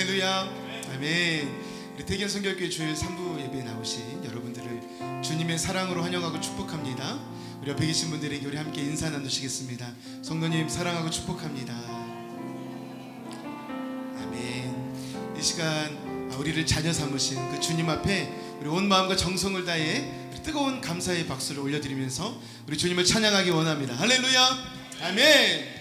할렐루야. 아멘. 우리 대견 성결교회 주일 3부 예배에 나오신 여러분들을 주님의 사랑으로 환영하고 축복합니다. 우리 옆에 계신 분들에게 우리 함께 인사 나누시겠습니다. 성도님 사랑하고 축복합니다. 아멘. 이 시간 우리를 자녀 삼으신 그 주님 앞에 우리 온 마음과 정성을 다해 뜨거운 감사의 박수를 올려드리면서 우리 주님을 찬양하기 원합니다. 할렐루야. 아멘.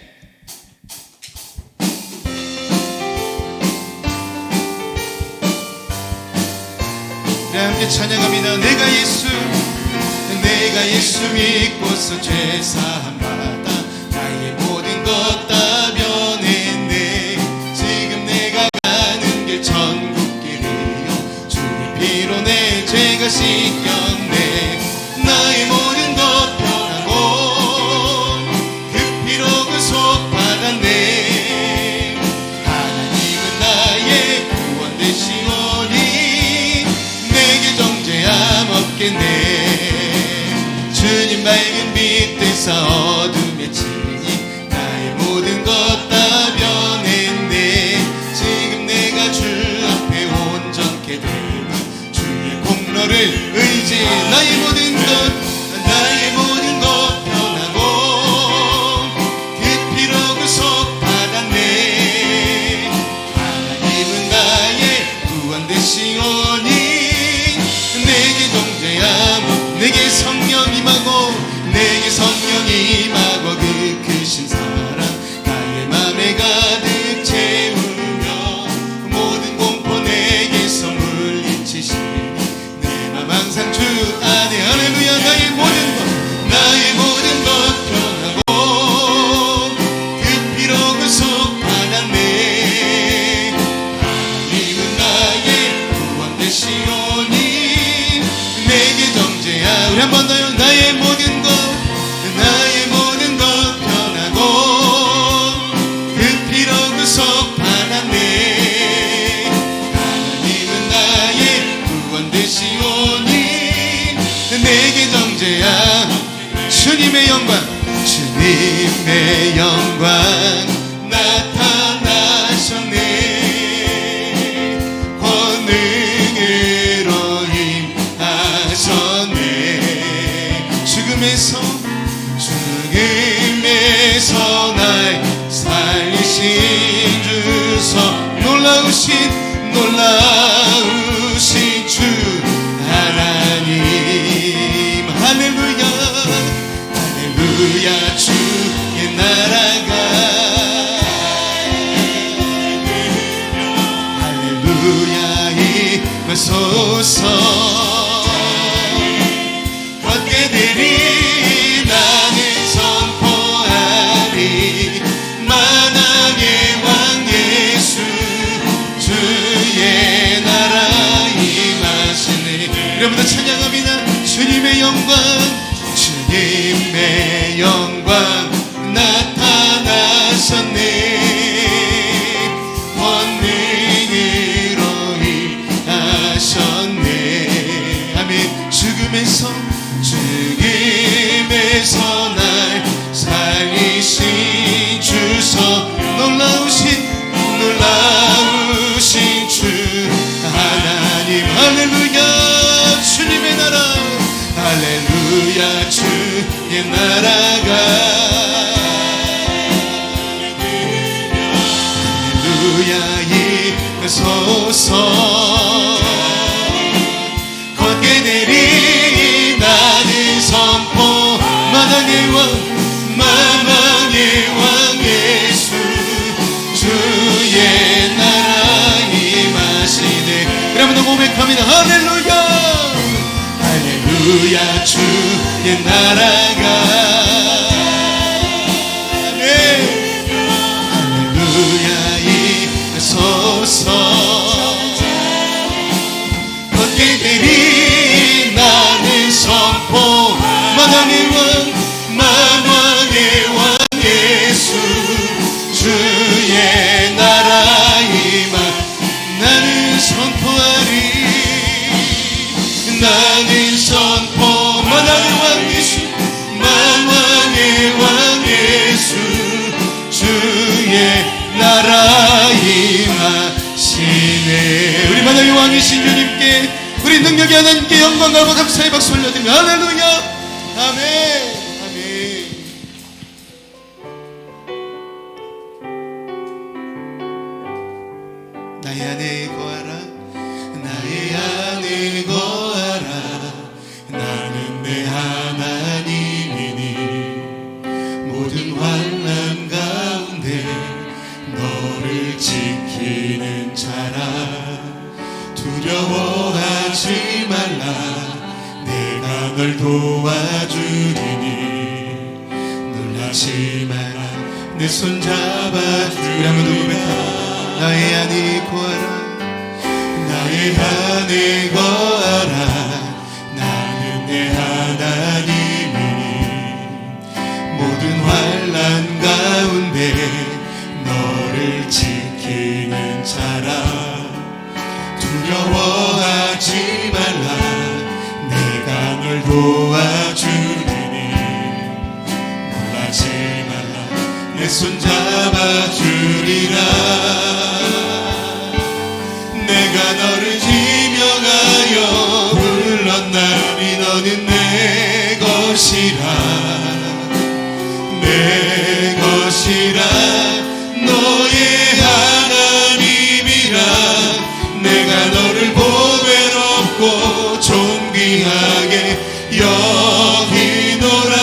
우리 함께 찬양합니다. 내가 예수 믿고서 죄사함 받아 나의 모든 것 다 변했네. 지금 내가 가는 길 천국길이요 주의 피로 내 죄가 씻겼네. 나의 모든 것 변하고 그 피로 구속받았네. 하나님은 나의 구원 되시오니 내게 정죄함 없겠네. 주님 밝은 빛 되사 어둠에 치니 나의 모든 것 다 변했네. 지금 내가 주 앞에 온전케 되니 주의 공로를 의지해. 나의 모든 것 변하고 그 피로 구속받았네. 하나님은 나의 구원 되시오니 내게 정죄함 내게 성령 임하고 그 크신 사랑 나의 맘에 가득 채우며 모든 공포 내게서 물리치시니 내 맘 항상 주 안에. 할렐루야. 나의 모든 것 변하고 그 피로 구속받았네. 하나님은 나의 구원 되시오니 내게 정죄함. 우리 한 번 더요. 나의 모든 것 변하고 그 피로 구속받았네. 하나님은 나의 구원 되시오니 내게 정죄함. 주님의 영광 나타나셨네. 권능으로 임하셨네. 죽음에서 날 살리신 주서 놀라우신 주 하나님. 할렐루야. 주의 나라가 할렐루야 임하소서. 걷게 되리 나는 선포하리. 만왕의 왕 예수 주의 나라 임하시네. 여러분들 찬양합니다. 주님의 영광 나타나셨네. 권능으로 임하셨네. 아멘. 죽음에서 날 살리신 주서 놀라우신 주 하나님. 할렐루야. 주님의 나라. 할렐루야. 주의 나라가 할렐루야 임하소서. 걷게 되리 나는 선포. 만왕의 왕 예수 주의 나라 임하시네. 여러분들 고백합니다. 할렐루야. 주의 나라가 할렐루야 임하소서. 걷게 되리 나는 선포. 만왕의 왕 예수 주의 나라 임하. 나는 선포하리. 나는 선포. 만왕의 왕 예수 주의 나라 임하시 네, 우리 만왕의 왕이신 주님께, 우리 능력의 하나님께 영광과 감사의 박수 올려드리며 할렐루야. 아멘. 아멘. 나의 안에 거하라, 나의 안에 거하라. 나는 내 하나님이니 모든 환난 가운데 너를 지키는 자라. 두려워하지 말라, 내가 널 도와주리니. 놀라지 마라, 내 손 잡아주리. 한번 더 고백하라. 나의 안에 거하라, 나의 안에 거하라. 나는 내 하나님이니 모든 환난 가운데 너를 지키는 자라. 두려워하지 말라, 내가 널 도와주리니. 놀라지 말라, 내 손 잡아주리라. 내가 너를 지명하여 불렀나니 너는 내 것이라. 내 것이라, 너의 하나님이라. 내가 너를 보배롭고 존귀하게 여기노라.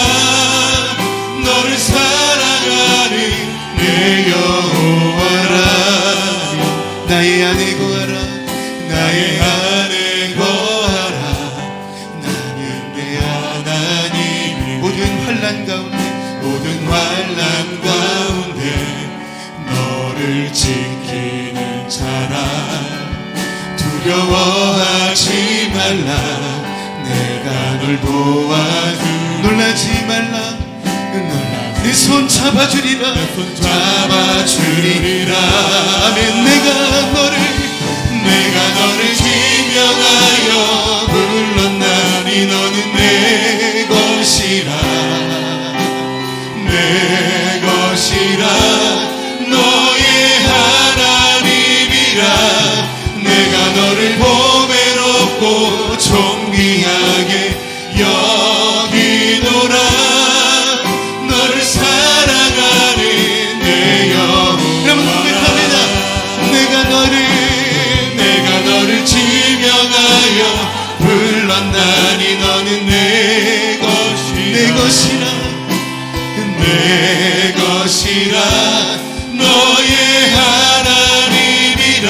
너를 사랑하는 내 여호와라. 나의 안에 거하라, 나의 안에 거하라. 나는 내 하나님 모든 환난 가운데, 모든 환난 가운데 너를 지키는 자라. 두려워하지 말라, 내가 널 도와주리라. 놀라지 말라, 내 손 잡아주리라. 잡아주리라. 아멘. 내가 너를 지명하여 불렀나니 너는 내 것이라. 내 것이라, 너의 하나님이라. 내가 너를 보배롭고 존귀하게 여기노라. 너를 사랑하는 내 여호와. 여러분 고백합니다. 내가 너를 지명하여 불렀나니 너는 내 것이라. 내 것이라, 너의 하나님이라.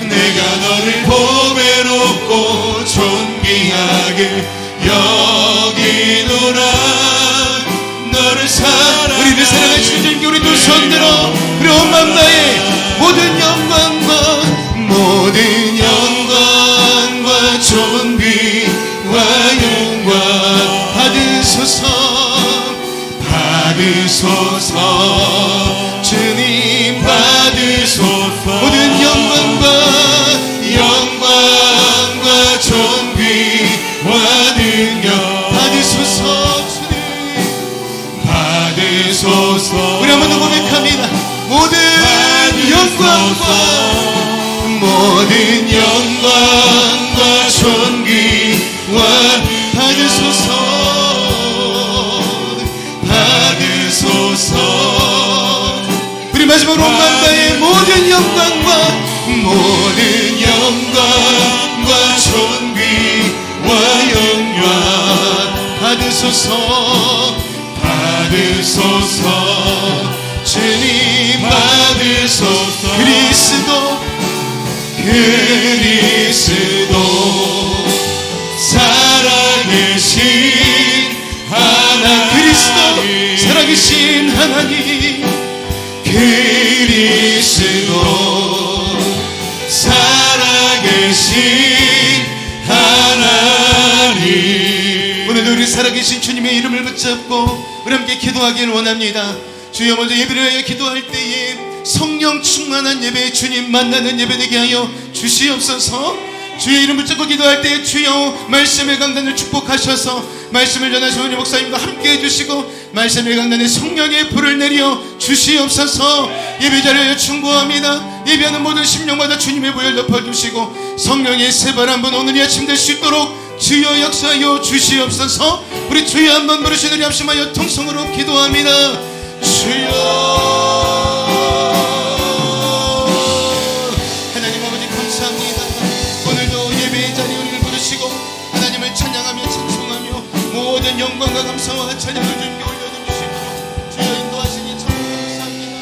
내가 너를 보배롭고 존귀하게 여기노라. 너를 사랑. 우리를 사랑하시는 주님께 우리 두 손 들어 우리 온 마음 다해 모든 영광과 존귀와 영광 받으소서. 주님 받으소서. 모든 영광과 존귀와 능력 받으소서. 주님 받으소서. 우리 한번 더 고백합니다. 모든 영광과 존귀와 받으소서. 우리 마지막으로 온 마음 다해 모든 영광과 존귀와 영광 받으소서. 주님 받으소서. 그리스도 살아계신 하나님. 그리스도 살아계신 하나님. 그리스도 살아계신 하나님. 오늘도 우리 살아계신 주님의 이름을 붙잡고 우리 함께 기도하기를 원합니다. 주여, 먼저 예배를 하여 기도할 때에 성령 충만한 예배, 주님 만나는 예배 되게 하여 주시옵소서. 주의 이름 붙잡고 기도할 때 주여 말씀의 강단을 축복하셔서 말씀을 전하시는 우리 목사님과 함께 해주시고 말씀의 강단에 성령의 불을 내려 주시옵소서. 예배자를 충고합니다. 예배하는 모든 심령마다 주님의 보혈 덮어주시고 성령의 세바람 분 오늘 이 아침 될 수 있도록 주여 역사하여 주시옵소서. 우리 주여 한번 부르신 우리 합심하여 통성으로 기도합니다. 주여. 하나님 아버지 감사합니다. 오늘도 예배의 자리에 우리를 부르시고 하나님을 찬양하며 찬송하며 모든 영광과 감사와 찬양을 주님께 올려드리시고 주여 인도하시니 참 감사합니다.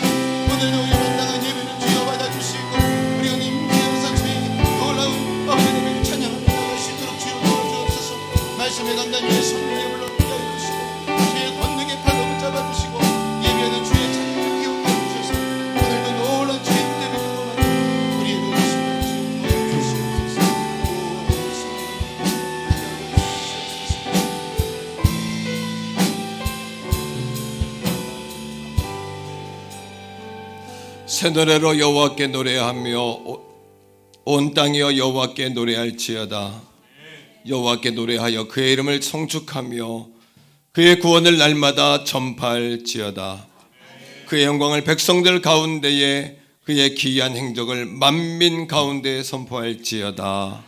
오늘도 예배당한 예배를 주여 받아주시고 우리 형님 항상 주의 놀라운 법궤를 찬양하며 나갈 수 있도록 주여 도와주옵소서. 말씀에 감당하여 성령의 불러 인도해 주시고 주의 권능의 파동을 잡아주시고 예배하는 주의 찬양을 기억해 주셔서 오늘도 놀라운 주의 은혜를 경험하는 우리의 모습을 주여 도와주시옵소서. 새 노래로 여호와께 노래하며 온 땅이여 여호와께 노래할지어다. 여호와께 노래하여 그의 이름을 송축하며 그의 구원을 날마다 전파할지어다. 그의 영광을 백성들 가운데에 그의 기이한 행적을 만민 가운데에 선포할지어다.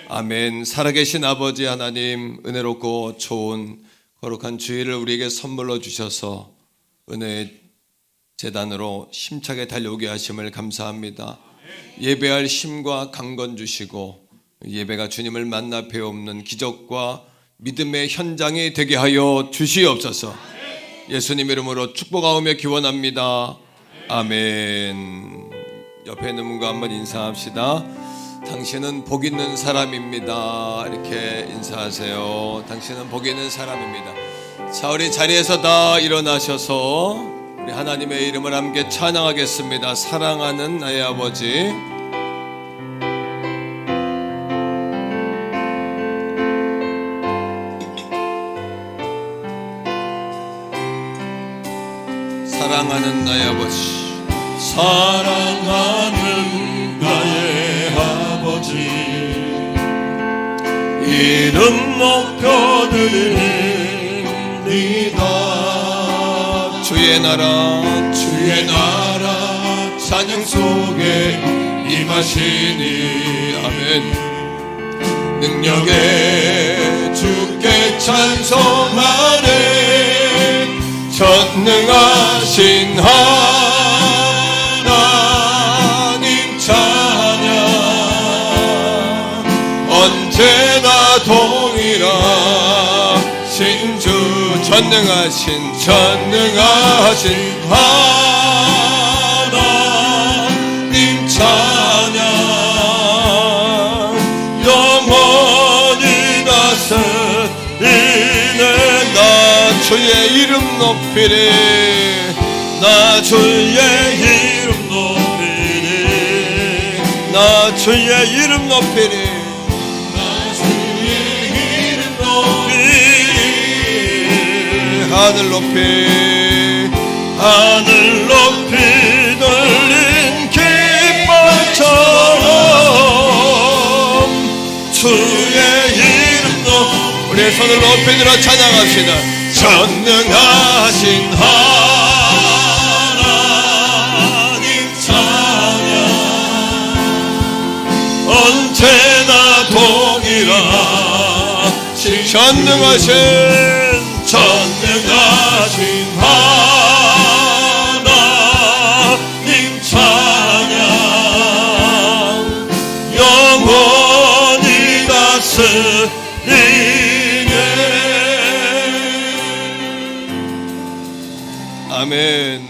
아멘. 살아계신 아버지 하나님, 은혜롭고 좋은 거룩한 주일을 우리에게 선물로 주셔서 은혜의 제단으로 힘차게 달려오게 하심을 감사합니다. 예배할 힘과 강건 주시고 예배가 주님을 만나 배움는 기적과 믿음의 현장이 되게 하여 주시옵소서. 예수님 이름으로 축복하오며 기원합니다. 아멘. 옆에 있는 분과 한번 인사합시다. 당신은 복 있는 사람입니다. 이렇게 인사하세요. 당신은 복 있는 사람입니다. 자, 우리 자리에서 다 일어나셔서 우리 하나님의 이름을 함께 찬양하겠습니다. 사랑하는 나의 아버지. 사랑하는 나의 아버지. 사랑하는 나의 아버지, 이름 높여드립니다. 주의 나라 주의 나라 찬양 속에 임하시니 아멘. 능력에 주께 찬송하네. 전능하신 하나님 찬양 언제나 동일하신 주 전능하신 하나님 찬양 영원히 다스리네. 나 주의 이름 높이리. 나 주의 이름 높이리. 나 주의 이름 높이리. 나 주의 이름 높이리. 하늘 높이 하늘 높이 들린 깃발처럼 주의 이름 높이. 우리의 손을 높이 들어 찬양합시다. 전능하신 하나님 찬양 언제나 동일하신 전능하신 하나님 찬양 영원히 다스리네. 아멘.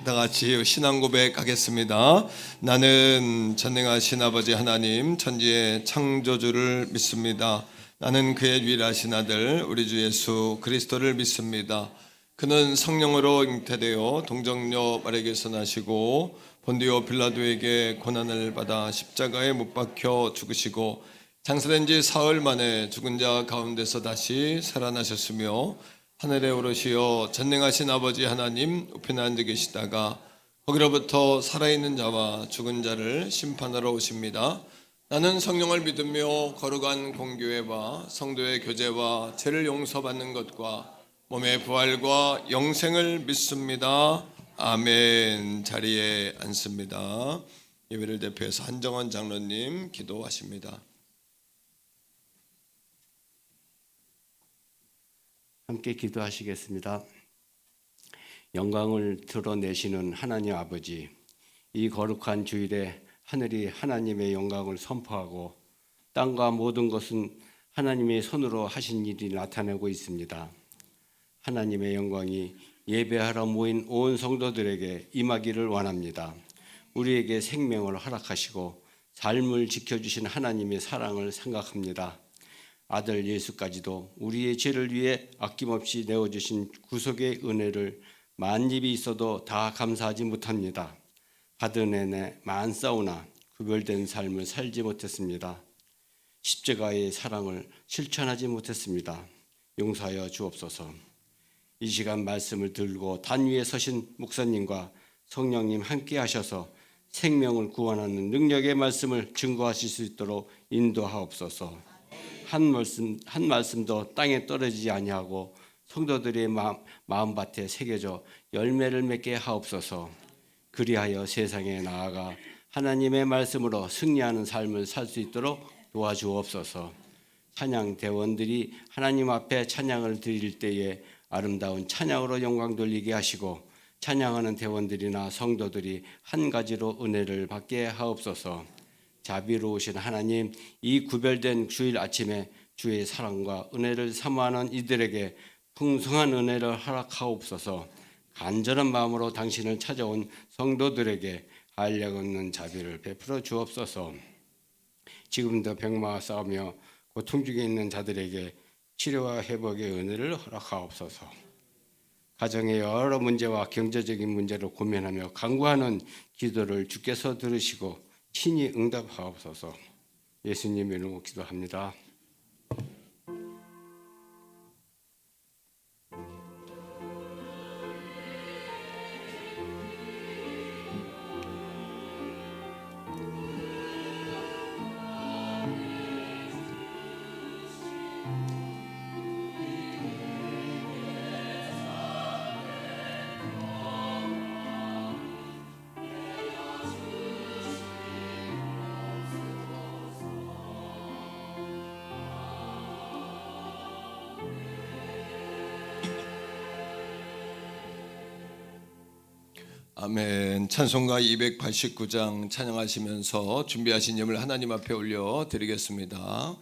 다 같이 신앙 고백하겠습니다. 나는 전능하신 아버지 하나님 천지의 창조주를 믿습니다. 나는 그의 유일하신 아들 우리 주 예수 그리스도를 믿습니다. 그는 성령으로 잉태되어 동정녀 마리아에게서 나시고 본디오 빌라도에게 고난을 받아 십자가에 못 박혀 죽으시고 장사된 지 사흘 만에 죽은 자 가운데서 다시 살아나셨으며 하늘에 오르시어 전능하신 아버지 하나님 우편에 앉아 계시다가 거기로부터 살아있는 자와 죽은 자를 심판하러 오십니다. 나는 성령을 믿으며 거룩한 공교회와 성도의 교제와 죄를 용서받는 것과 몸의 부활과 영생을 믿습니다. 아멘. 자리에 앉습니다. 예배를 대표해서 한정원 장로님 기도하십니다. 함께 기도하시겠습니다. 영광을 드러내시는 하나님 아버지, 이 거룩한 주일에 하늘이 하나님의 영광을 선포하고 땅과 모든 것은 하나님의 손으로 하신 일이 나타내고 있습니다. 하나님의 영광이 예배하러 모인 온 성도들에게 임하기를 원합니다. 우리에게 생명을 허락하시고 삶을 지켜주신 하나님의 사랑을 생각합니다. 아들 예수까지도 우리의 죄를 위해 아낌없이 내어주신 구속의 은혜를 만입이 있어도 다 감사하지 못합니다. 받은 은혜 많사오나 구별된 삶을 살지 못했습니다. 십자가의 사랑을 실천하지 못했습니다. 용서하여 주옵소서. 이 시간 말씀을 들고 단 위에 서신 목사님과 성령님 함께 하셔서 생명을 구원하는 능력의 말씀을 증거하실 수 있도록 인도하옵소서. 한 말씀도 땅에 떨어지지 아니하고 성도들의 마음밭에 새겨져 열매를 맺게 하옵소서. 그리하여 세상에 나아가 하나님의 말씀으로 승리하는 삶을 살 수 있도록 도와주옵소서. 찬양 대원들이 하나님 앞에 찬양을 드릴 때에 아름다운 찬양으로 영광 돌리게 하시고 찬양하는 대원들이나 성도들이 한 가지로 은혜를 받게 하옵소서. 자비로우신 하나님, 이 구별된 주일 아침에 주의 사랑과 은혜를 사모하는 이들에게 풍성한 은혜를 허락하옵소서. 간절한 마음으로 당신을 찾아온 성도들에게 한량없는 자비를 베풀어 주옵소서. 지금도 병마와 싸우며 고통 중에 있는 자들에게 치료와 회복의 은혜를 허락하옵소서. 가정의 여러 문제와 경제적인 문제를 고민하며 간구하는 기도를 주께서 들으시고 친히 응답하옵소서. 예수님의 이름으로 기도합니다. 아멘. 찬송가 289장 찬양하시면서 준비하신 예물 하나님 앞에 올려 드리겠습니다.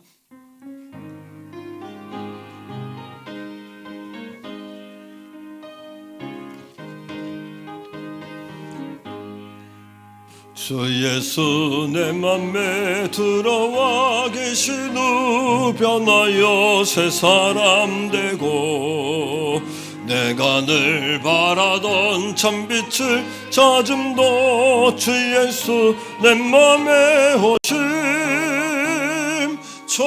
주 예수 내 맘에 들어와 계신 후 변하여 새 사람 되고 내가 늘 바라던 참빛을 찾음도 주 예수 내 맘에 오심 주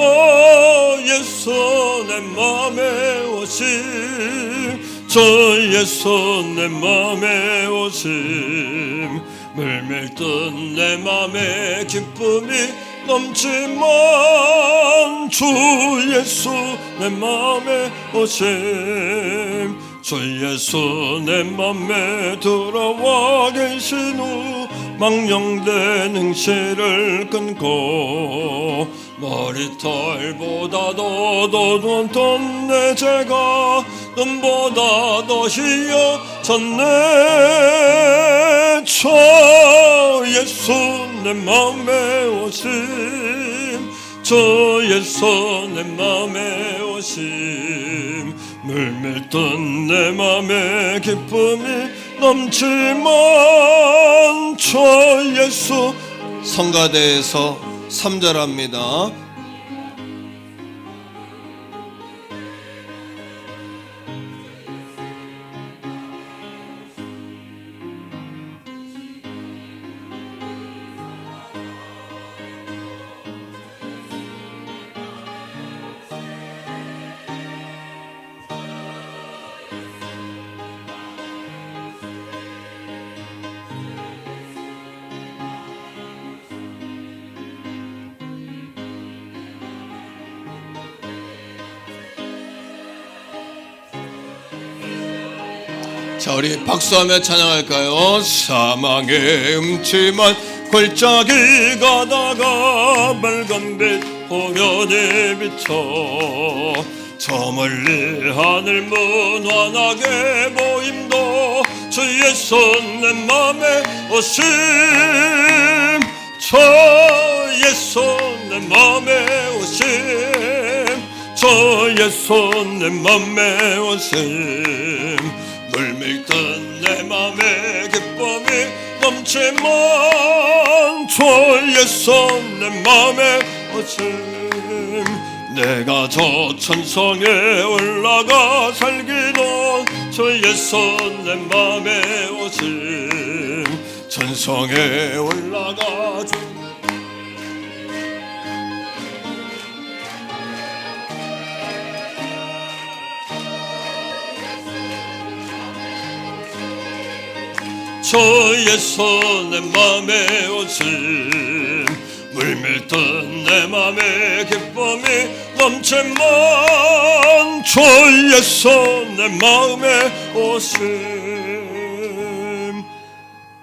예수 내 맘에 오심 주 예수 내 맘에 오심 물밀듯 내 맘에 기쁨이 넘치만 주 예수 내 맘에 오심 주 예수 내 맘에 들어와 계신 후 망령된 행실을 끊고 머리털보다도 더 높던 내 죄가 눈보다 더 희어졌네 주 예수 내 맘에 오심 주 예수 내 맘에 오심 물밀듯 내 맘에 기쁨이 넘치만 주 예수 성가대에서 3절합니다. 자, 우리 박수하며 찬양할까요? 사망의 음침한 골짜기 가다가 빨간 빛 홍연이 비쳐 저 멀리 하늘 무난하게 보임도 주의 손 내 맘에 오심 저의 손 내 맘에 오심 저의 손 내 맘에 오심 물밀듯 내 맘에 기쁨이 넘치만 주의 손 내 맘에 오심 내가 저 천성에 올라가 살기도 주의 손 내 맘에 오심 천성에 올라가 주의 손 내 맘에 오심 물밀듯 내 맘에 기쁨이 넘치만 주의 손 내 마음에 오심.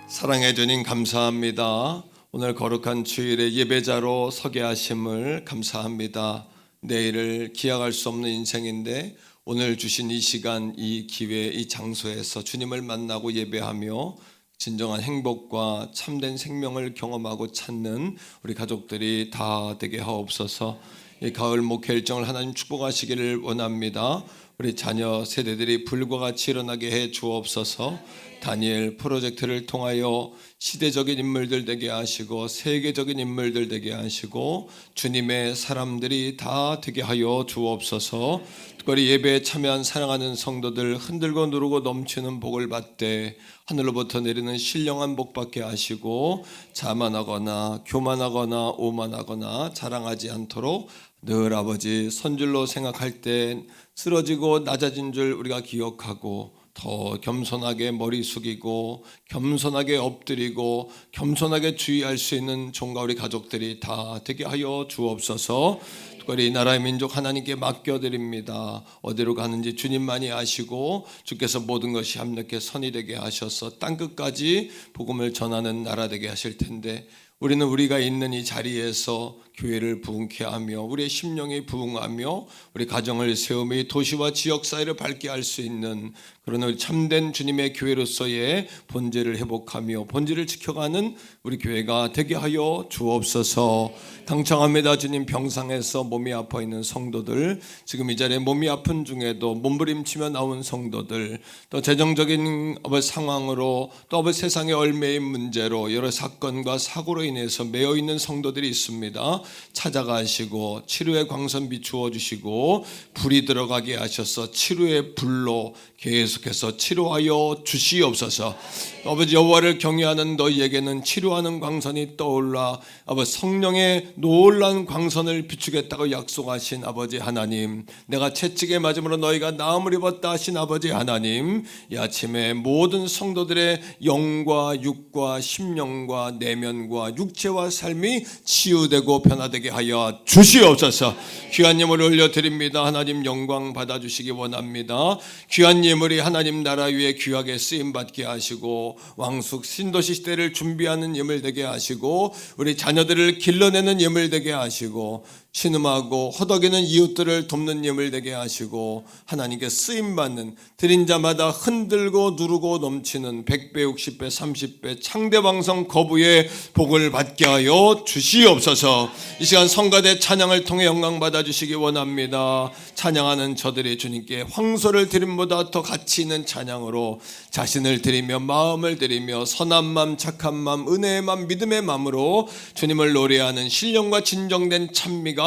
사랑해 주님 감사합니다. 오늘 거룩한 주일에 예배자로 서게 하심을 감사합니다. 내일을 기약할 수 없는 인생인데 오늘 주신 이 시간, 이 기회, 이 장소에서 주님을 만나고 예배하며 진정한 행복과 참된 생명을 경험하고 찾는 우리 가족들이 다 되게 하옵소서. 이 가을 목회 일정을 하나님 축복하시기를 원합니다. 우리 자녀 세대들이 불과 같이 일어나게 해 주옵소서. 다니엘 프로젝트를 통하여 시대적인 인물들 되게 하시고 세계적인 인물들 되게 하시고 주님의 사람들이 다 되게 하여 주옵소서. 특별히 예배에 참여한 사랑하는 성도들 흔들고 누르고 넘치는 복을 받되 하늘로부터 내리는 신령한 복 받게 하시고 자만하거나 교만하거나 오만하거나 자랑하지 않도록 늘 아버지 선줄로 생각할 때 쓰러지고 낮아진 줄 우리가 기억하고 더 겸손하게 머리 숙이고 겸손하게 엎드리고 겸손하게 주의할 수 있는 종과 우리 가족들이 다 되게 하여 주옵소서. 특별히 이 나라의 민족 하나님께 맡겨드립니다. 어디로 가는지 주님만이 아시고 주께서 모든 것이 합력해 선이 되게 하셔서 땅끝까지 복음을 전하는 나라 되게 하실 텐데 우리는 우리가 있는 이 자리에서 교회를 부흥케 하며 우리의 심령이 부흥하며 우리 가정을 세우며 이 도시와 지역 사회를 밝게 할 수 있는 그런 우리 참된 주님의 교회로서의 본질을 회복하며 본질을 지켜가는 우리 교회가 되게 하여 주옵소서. 당청합니다. 주님, 병상에서 몸이 아파 있는 성도들, 지금 이 자리에 몸이 아픈 중에도 몸부림치며 나온 성도들, 또 재정적인 상황으로 또 세상의 얼매인 문제로 여러 사건과 사고로 인해서 매여 있는 성도들이 있습니다. 찾아가시고 치료의 광선 비추어 주시고 불이 들어가게 하셔서 치료의 불로 계속해서 치료하여 주시옵소서. 아버지, 여호와를 경외하는 너희에게는 치료하는 광선이 떠올라 아버지 성령의 놀라운 광선을 비추겠다고 약속하신 아버지 하나님, 내가 채찍에 맞음으로 너희가 나음을 입었다 하신 아버지 하나님, 이 아침에 모든 성도들의 영과 육과 심령과 내면과 육체와 삶이 치유되고 변화되게 하여 주시옵소서. 귀한 예물을 올려드립니다. 하나님 영광 받아주시기 원합니다. 귀한 예물이 하나님 나라 위에 귀하게 쓰임받게 하시고 왕숙 신도시 시대를 준비하는 예물 되게 하시고 우리 자녀들을 길러내는 예물 되게 하시고 신음하고 허덕이는 이웃들을 돕는 예물 되게 하시고 하나님께 쓰임받는 드린 자마다 흔들고 누르고 넘치는 100배 60배 30배 창대방성 거부의 복을 받게 하여 주시옵소서. 이 시간 성가대 찬양을 통해 영광 받아주시기 원합니다. 찬양하는 저들이 주님께 황소를 드림보다 더 가치 있는 찬양으로 자신을 드리며 마음을 드리며 선한 마음 착한 마음 은혜의 마음 믿음의 마음으로 주님을 노래하는 신령과 진정된 찬미가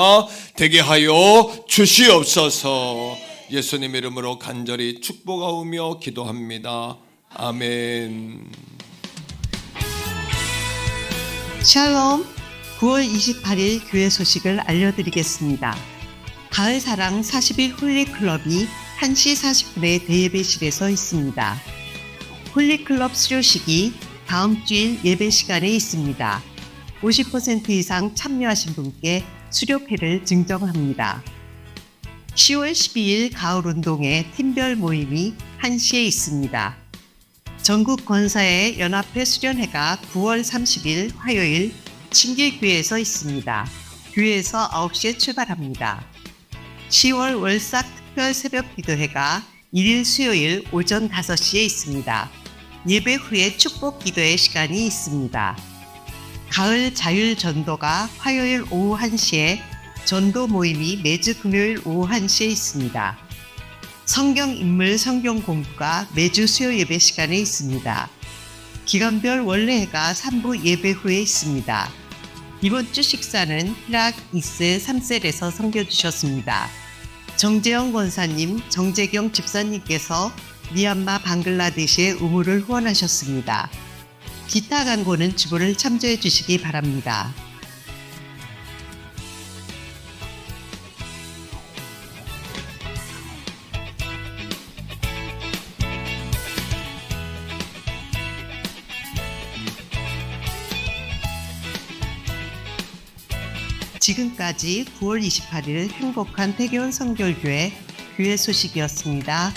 되게 하여 주시옵소서. 예수님 이름으로 간절히 축복하오며 기도합니다. 아멘. 샬롬. 9월 28일 교회 소식을 알려드리겠습니다. 가을사랑 40일 홀리클럽이 1시 40분에 대예배실에서 있습니다. 홀리클럽 수료식이 다음 주일 예배 시간에 있습니다. 50% 이상 참여하신 분께 수료패를 증정합니다. 10월 12일 가을운동회 팀별 모임이 1시에 있습니다. 전국 권사의 연합회 수련회가 9월 30일 화요일 신길교회에서 있습니다. 교회에서 9시에 출발합니다. 10월 월삭 특별 새벽 기도회가 1일 수요일 오전 5시에 있습니다. 예배 후에 축복 기도의 시간이 있습니다. 가을 자율 전도가 화요일 오후 1시에, 전도 모임이 매주 금요일 오후 1시에 있습니다. 성경 인물 성경 공부가 매주 수요 예배 시간에 있습니다. 기간별 원래회가 3부 예배 후에 있습니다. 이번 주 식사는 히락 2셀 3셀에서 섬겨주셨습니다. 정재영 권사님, 정재경 집사님께서 미얀마 방글라데시의 의무를 후원하셨습니다. 기타 간고는 주보를 참조해 주시기 바랍니다. 지금까지 9월 28일 행복한 태교원 성결교회 교회 소식이었습니다.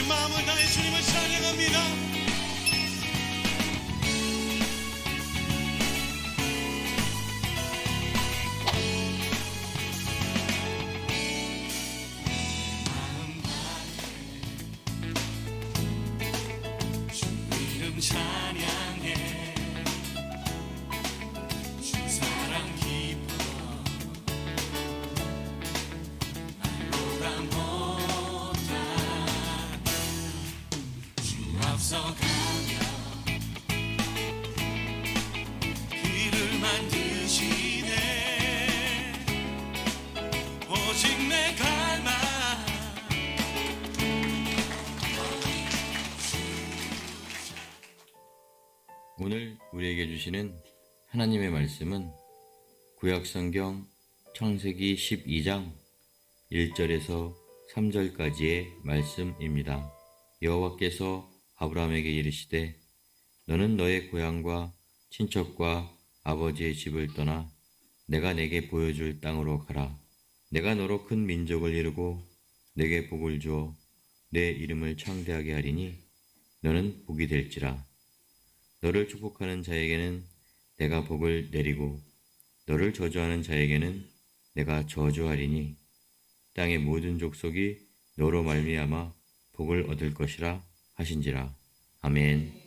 마음을 다해 주님을 찬양합니다. 주 이름 찬양해, 주 사랑 기뻐, 말로가 앞서가며 길을 만드시네. 오직 내 갈망. 오늘 우리에게 주시는 하나님의 말씀은 구약성경 창세기 12장 1절에서 3절까지의 말씀입니다. 여호와께서 아브라함에게 이르시되 너는 너의 고향과 친척과 아버지의 집을 떠나 내가 내게 보여줄 땅으로 가라. 내가 너로 큰 민족을 이루고 내게 복을 주어 내 이름을 창대하게 하리니 너는 복이 될지라. 너를 축복하는 자에게는 내가 복을 내리고 너를 저주하는 자에게는 내가 저주하리니 땅의 모든 족속이 너로 말미암아 복을 얻을 것이라 하신지라. 아멘.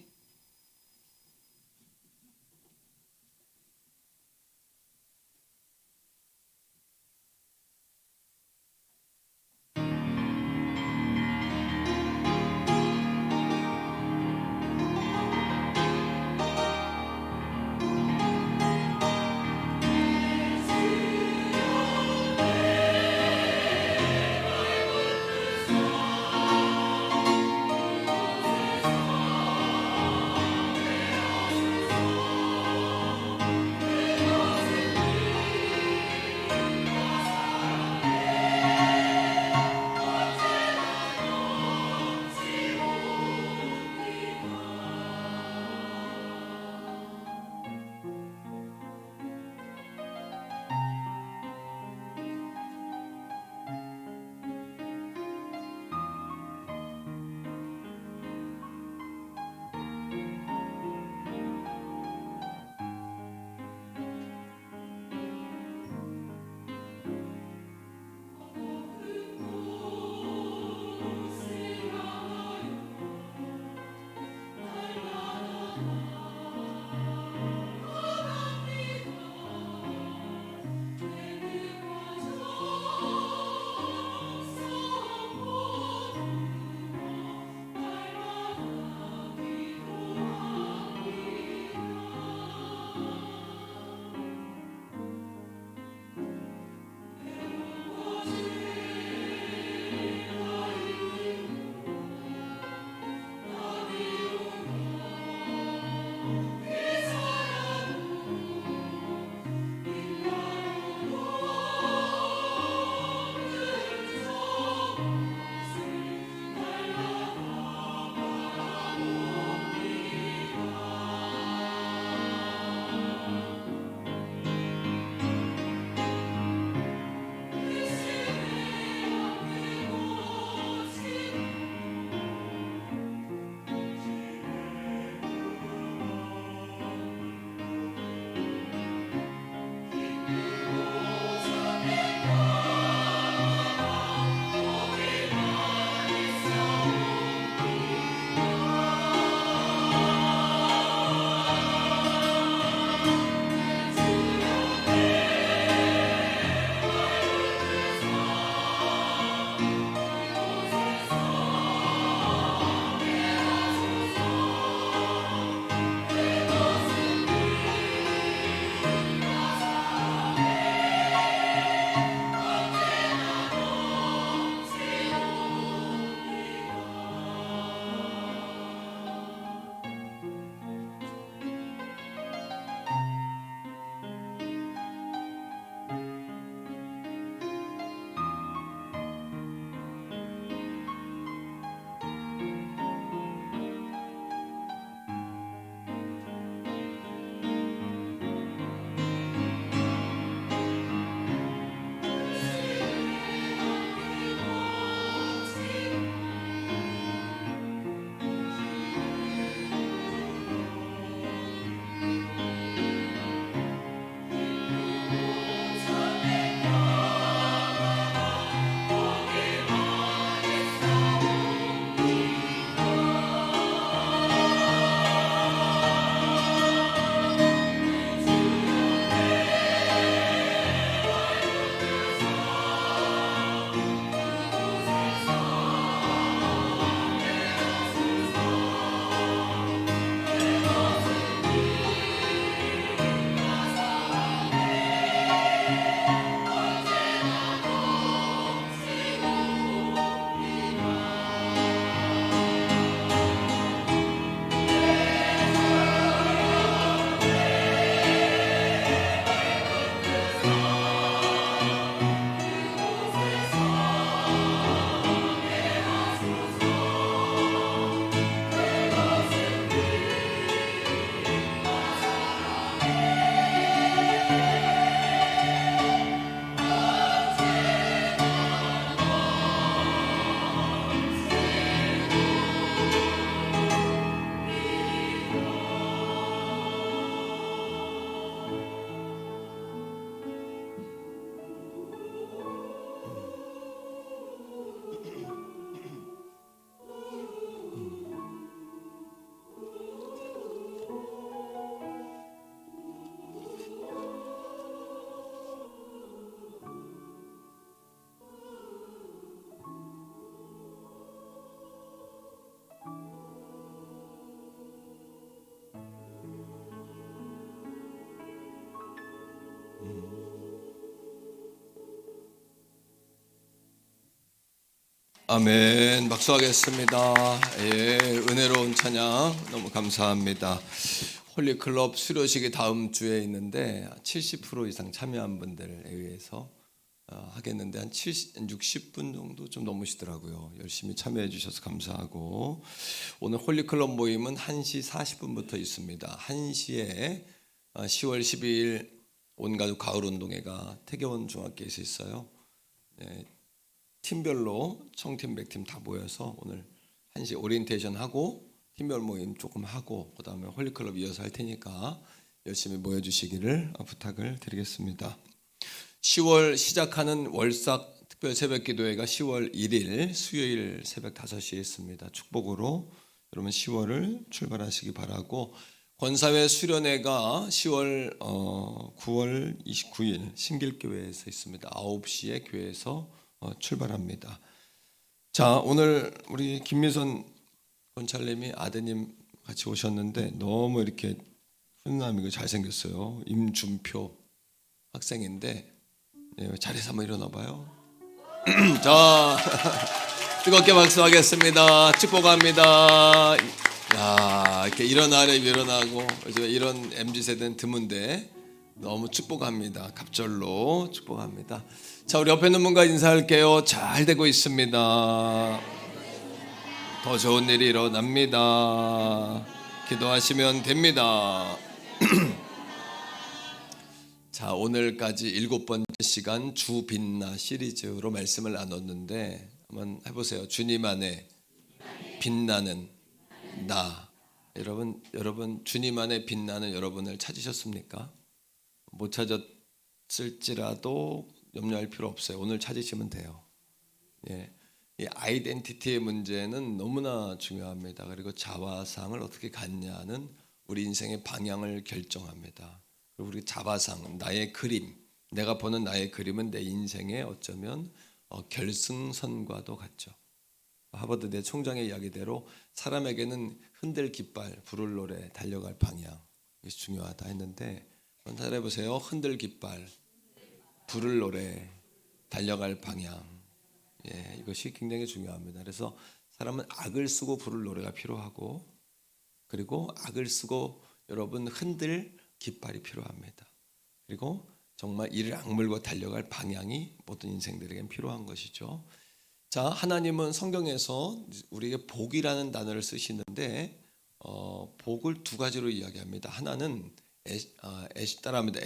아멘. 박수하겠습니다. 예, 은혜로운 찬양 너무 감사합니다. 홀리클럽 수료식이 다음 주에 있는데 70% 이상 참여한 분들에 의해서 하겠는데 한 60분 정도 좀 넘으시더라고요. 열심히 참여해 주셔서 감사하고, 오늘 홀리클럽 모임은 1시 40분부터 있습니다. 1시에 10월 12일 온가족 가을운동회가 태교원 중학교에서 있어요. 네, 팀별로 청팀, 백팀 다 모여서 오늘 1시 오리엔테이션 하고 팀별 모임 조금 하고 그 다음에 홀리클럽 이어서 할 테니까 열심히 모여주시기를 부탁을 드리겠습니다. 10월 시작하는 월삭 특별 새벽 기도회가 10월 1일 수요일 새벽 5시에 있습니다. 축복으로 여러분 10월을 출발하시기 바라고, 권사회 수련회가 10월 9월 29일 신길교회에서 있습니다. 9시에 교회에서 출발합니다. 자, 오늘 우리 김미선 권찰님이 아드님 같이 오셨는데 너무 이렇게 훈남이고 잘생겼어요. 임준표 학생인데 자리에서 한번 일어나 봐요. 자, 뜨겁게 박수하겠습니다. 축복합니다. 야, 이렇게 일어나래 일어나고 이런 MZ세대는 드문데 너무 축복합니다. 갑절로 축복합니다. 자, 우리 옆에 있는 분과 인사할게요. 잘 되고 있습니다. 더 좋은 일이 일어납니다. 기도하시면 됩니다. 자, 오늘까지 7번째 시간 주 빛나 시리즈로 말씀을 나눴는데 한번 해보세요. 주님 안에 빛나는 나. 여러분 주님 안에 빛나는 여러분을 찾으셨습니까? 못 찾았을지라도 염려할 필요 없어요. 오늘 찾으시면 돼요. 예. 이 아이덴티티의 문제는 너무나 중요합니다. 그리고 자화상을 어떻게 갖냐는 우리 인생의 방향을 결정합니다. 그리고 우리 자화상, 나의 그림, 내가 보는 나의 그림은 내 인생의 어쩌면 결승선과도 같죠. 하버드대 총장의 이야기대로 사람에게는 흔들 깃발, 부를 노래, 달려갈 방향, 이게 중요하다 했는데 한번 따라해보세요. 흔들 깃발, 부를 노래, 달려갈 방향. 예, 이것이 굉장히 중요합니다. 그래서 사람은 악을 쓰고 부를 노래가 필요하고, 그리고 악을 쓰고 여러분 흔들 깃발이 필요합니다. 그리고 정말 이를 악물고 달려갈 방향이 모든 인생들에겐 필요한 것이죠. 자, 하나님은 성경에서 우리에게 복이라는 단어를 쓰시는데 복을 두 가지로 이야기합니다. 하나는 따라합니다.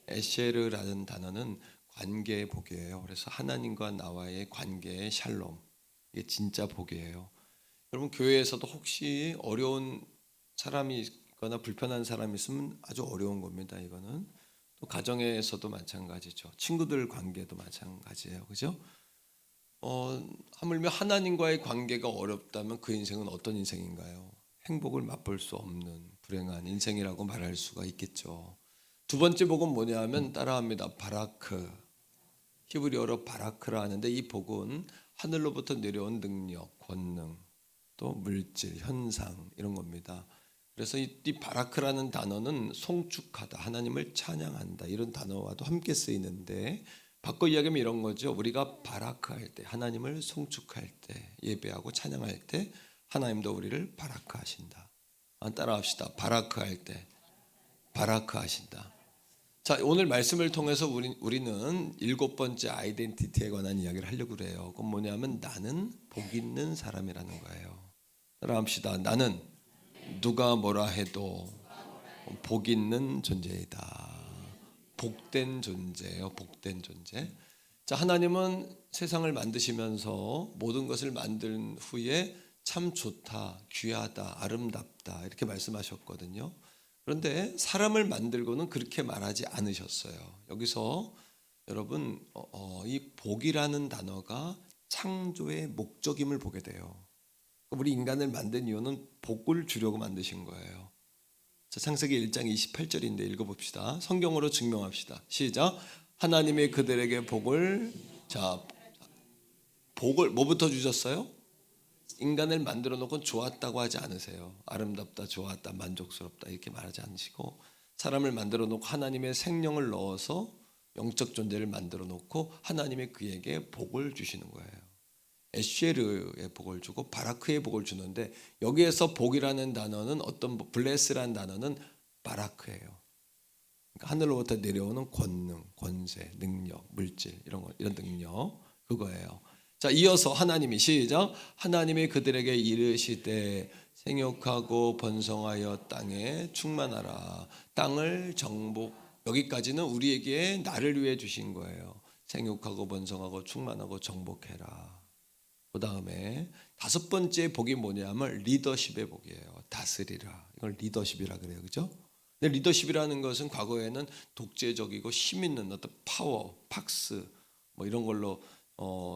에쉐르라는 단어는 관계의 복이에요. 그래서 하나님과 나와의 관계의 샬롬, 이게 진짜 복이에요. 여러분 교회에서도 혹시 어려운 사람이 있거나 불편한 사람이 있으면 아주 어려운 겁니다. 이거는 또 가정에서도 마찬가지죠. 친구들 관계도 마찬가지예요. 그죠? 하물며 하나님과의 관계가 어렵다면 그 인생은 어떤 인생인가요? 행복을 맛볼 수 없는 불행한 인생이라고 말할 수가 있겠죠. 두 번째 복은 뭐냐 하면 따라합니다. 바라크. 히브리어로 바라크라 하는데 이 복은 하늘로부터 내려온 능력, 권능, 또 물질, 현상 이런 겁니다. 그래서 이 바라크라는 단어는 송축하다, 하나님을 찬양한다 이런 단어와도 함께 쓰이는데 바꿔 이야기하면 이런 거죠. 우리가 바라크할 때, 하나님을 송축할 때, 예배하고 찬양할 때 하나님도 우리를 바라크하신다. 따라합시다. 바라크할 때 바라크하신다. 자, 오늘 말씀을 통해서 우리는 7번째 아이덴티티에 관한 이야기를 하려고 그래요. 그건 뭐냐면 나는 복 있는 사람이라는 거예요. 따라합시다. 나는 누가 뭐라 해도 복 있는 존재이다. 복된 존재예요. 복된 존재. 자, 하나님은 세상을 만드시면서 모든 것을 만든 후에 참 좋다, 귀하다, 아름답다 이렇게 말씀하셨거든요. 그런데 사람을 만들고는 그렇게 말하지 않으셨어요. 여기서 여러분 이 복이라는 단어가 창조의 목적임을 보게 돼요. 우리 인간을 만든 이유는 복을 주려고 만드신 거예요. 자, 창세기 1장 28절인데 읽어봅시다. 성경으로 증명합시다. 시작. 하나님이 그들에게 복을 뭐부터 주셨어요? 인간을 만들어 놓고 좋았다고 하지 않으세요. 아름답다, 좋았다, 만족스럽다 이렇게 말하지 않으시고 사람을 만들어 놓고 하나님의 생명을 넣어서 영적 존재를 만들어 놓고 하나님이 그에게 복을 주시는 거예요. 에쉐르의 복을 주고 바라크의 복을 주는데 여기에서 복이라는 단어는 블레스라는 단어는 바라크예요. 그러니까 하늘로부터 내려오는 권능, 권세, 능력, 물질 이런 능력 그거예요. 자, 이어서 하나님이 시작. 하나님이 그들에게 이르시되 생육하고 번성하여 땅에 충만하라. 땅을 정복. 여기까지는 우리에게 나를 위해 주신 거예요. 생육하고 번성하고 충만하고 정복해라. 그 다음에 5번째 복이 뭐냐면 리더십의 복이에요. 다스리라. 이걸 리더십이라 그래요, 그죠? 근데 리더십이라는 것은 과거에는 독재적이고 힘 있는 어떤 파워, 팍스 뭐 이런 걸로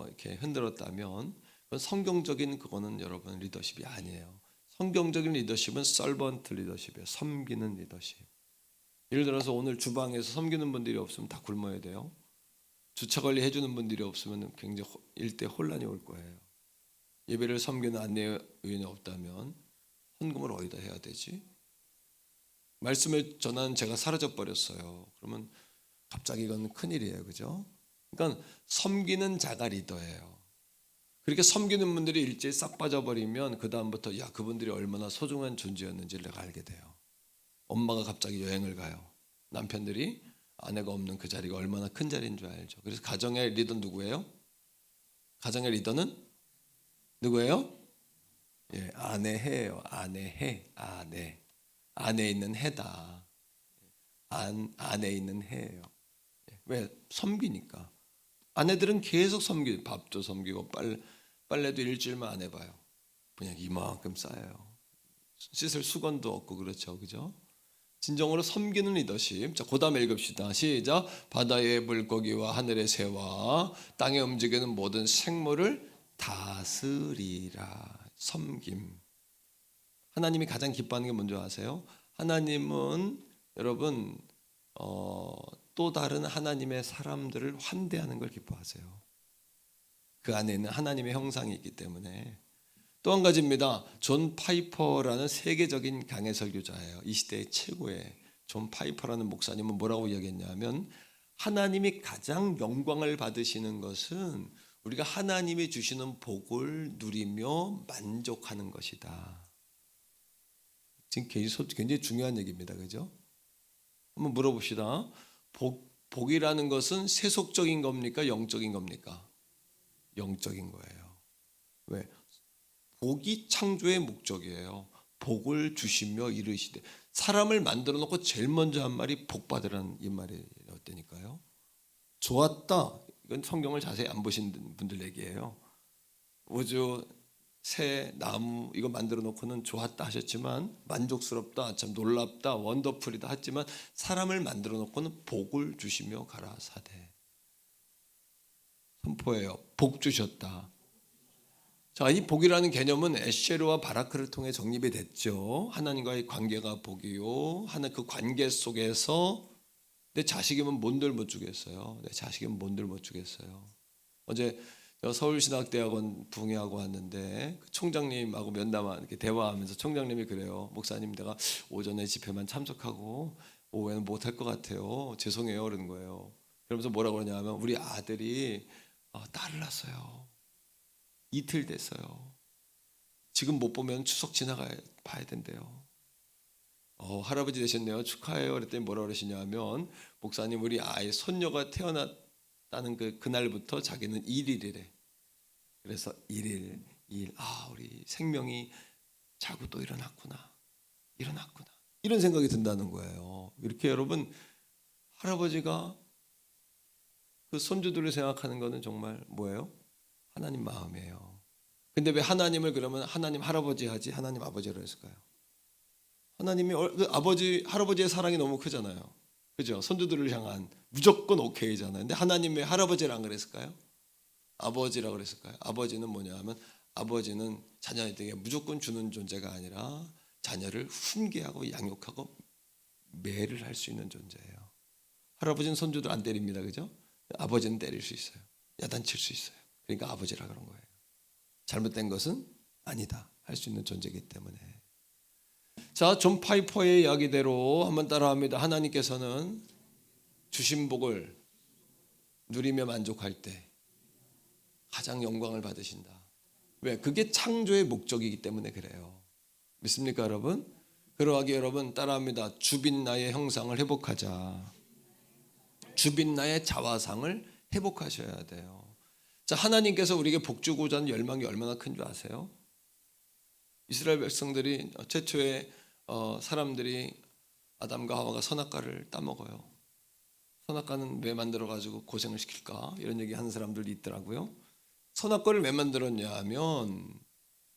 이렇게 흔들었다면 그건 성경적인 그거는 여러분 리더십이 아니에요. 성경적인 리더십은 서번트 리더십이에요. 섬기는 리더십. 예를 들어서 오늘 주방에서 섬기는 분들이 없으면 다 굶어야 돼요. 주차 관리 해주는 분들이 없으면 굉장히 일대 혼란이 올 거예요. 예배를 섬기는 안내위원이 없다면 헌금을 어디다 해야 되지? 말씀을 전하는 제가 사라져 버렸어요. 그러면 갑자기 이건 큰일이에요, 그죠? 그러니까 섬기는 자가 리더예요. 그렇게 섬기는 분들이 일제히 싹 빠져버리면 그 다음부터 야 그분들이 얼마나 소중한 존재였는지를 내가 알게 돼요. 엄마가 갑자기 여행을 가요. 남편들이 아내가 없는 그 자리가 얼마나 큰 자리인 줄 알죠. 그래서 가정의 리더는 누구예요? 가정의 리더는 누구예요? 예, 아내해예요. 아내해, 아내. 안에 있는 해다. 안에 있는 해예요. 왜? 섬기니까. 아내들은 계속 섬기고 밥도 섬기고 빨래도 일주일만 안 해봐요. 그냥 이만큼 쌓여요. 씻을 수건도 없고 그렇죠, 그죠? 진정으로 섬기는 리더십. 자, 그다음에 읽읍시다. 시작. 바다의 물고기와 하늘의 새와 땅에 움직이는 모든 생물을 다스리라. 섬김. 하나님이 가장 기뻐하는 게 뭔지 아세요? 하나님은 여러분 또 다른 하나님의 사람들을 환대하는 걸 기뻐하세요. 그 안에는 하나님의 형상이 있기 때문에. 또 한 가지입니다. 존 파이퍼라는 세계적인 강해 설교자예요. 이 시대의 최고의 존 파이퍼라는 목사님은 뭐라고 이야기했냐면 하나님이 가장 영광을 받으시는 것은 우리가 하나님이 주시는 복을 누리며 만족하는 것이다. 지금 굉장히 중요한 얘기입니다. 그죠? 한번 물어봅시다. 복이라는 것은 세속적인 겁니까? 영적인 겁니까? 영적인 거예요. 왜? 복이 창조의 목적이에요. 복을 주시며 이르시되. 사람을 만들어 놓고 제일 먼저 한 말이 복 받으라는 이 말이었다니까요. 좋았다. 이건 성경을 자세히 안 보신 분들 얘기예요. 우주, 새, 나무 이거 만들어 놓고는 좋았다 하셨지만 만족스럽다, 참 놀랍다, 원더풀이다 했지만 사람을 만들어 놓고는 복을 주시며 가라사대. 선포해요. 복 주셨다. 자, 이 복이라는 개념은 에쉐르와 바라크를 통해 정립이 됐죠. 하나님과의 관계가 복이요. 하나님 그 관계 속에서 내 자식이면 뭔들 못 주겠어요. 내 자식이면 뭔들 못 주겠어요. 어제 서울신학대학원 부흥회하고 왔는데 그 총장님하고 면담한 이렇게 대화하면서 총장님이 그래요. 목사님 내가 오전에 집회만 참석하고 오후에는 못할 것 같아요. 죄송해요 그러는 거예요. 그러면서 뭐라고 그러냐면 우리 아들이 딸을 낳았어요. 이틀 됐어요. 지금 못 보면 추석 지나가야 봐야 된대요. 할아버지 되셨네요. 축하해요. 그랬더니 뭐라 그러시냐면 목사님 우리 아이 손녀가 태어났다는 그날부터 자기는 1일이래. 그래서 1일 우리 생명이 자고 또 일어났구나. 이런 생각이 든다는 거예요. 이렇게 여러분 할아버지가 그 손주들을 생각하는 거는 정말 뭐예요? 하나님 마음이에요. 근데 왜 하나님을 그러면 하나님 할아버지 하지 하나님 아버지로 했을까요? 하나님이 할아버지의 사랑이 너무 크잖아요. 그죠? 손주들을 향한 무조건 오케이잖아요. 근데 하나님 왜 할아버지를 안 그랬을까요? 아버지라고 그랬을까요? 아버지는 뭐냐 하면 아버지는 자녀에게 무조건 주는 존재가 아니라 자녀를 훈계하고 양육하고 매를 할 수 있는 존재예요. 할아버지는 손주들 안 때립니다. 그죠? 아버지는 때릴 수 있어요. 야단칠 수 있어요. 그러니까 아버지라 그런 거예요. 잘못된 것은 아니다 할 수 있는 존재이기 때문에. 자, 존 파이퍼의 이야기대로 한번 따라합니다. 하나님께서는 주신 복을 누리며 만족할 때 가장 영광을 받으신다. 왜? 그게 창조의 목적이기 때문에 그래요. 믿습니까 여러분? 그러하게 여러분 따라합니다. 주빈 나의 형상을 회복하자. 주빈 나의 자화상을 회복하셔야 돼요. 자, 하나님께서 우리에게 복 주고자 하는 열망이 얼마나 큰 줄 아세요? 이스라엘 백성들이 최초에 사람들이 아담과 하와가 선악과를 따먹어요. 선악과는 왜 만들어가지고 고생을 시킬까? 이런 얘기 하는 사람들이 있더라고요. 선악과를 왜 만들었냐 하면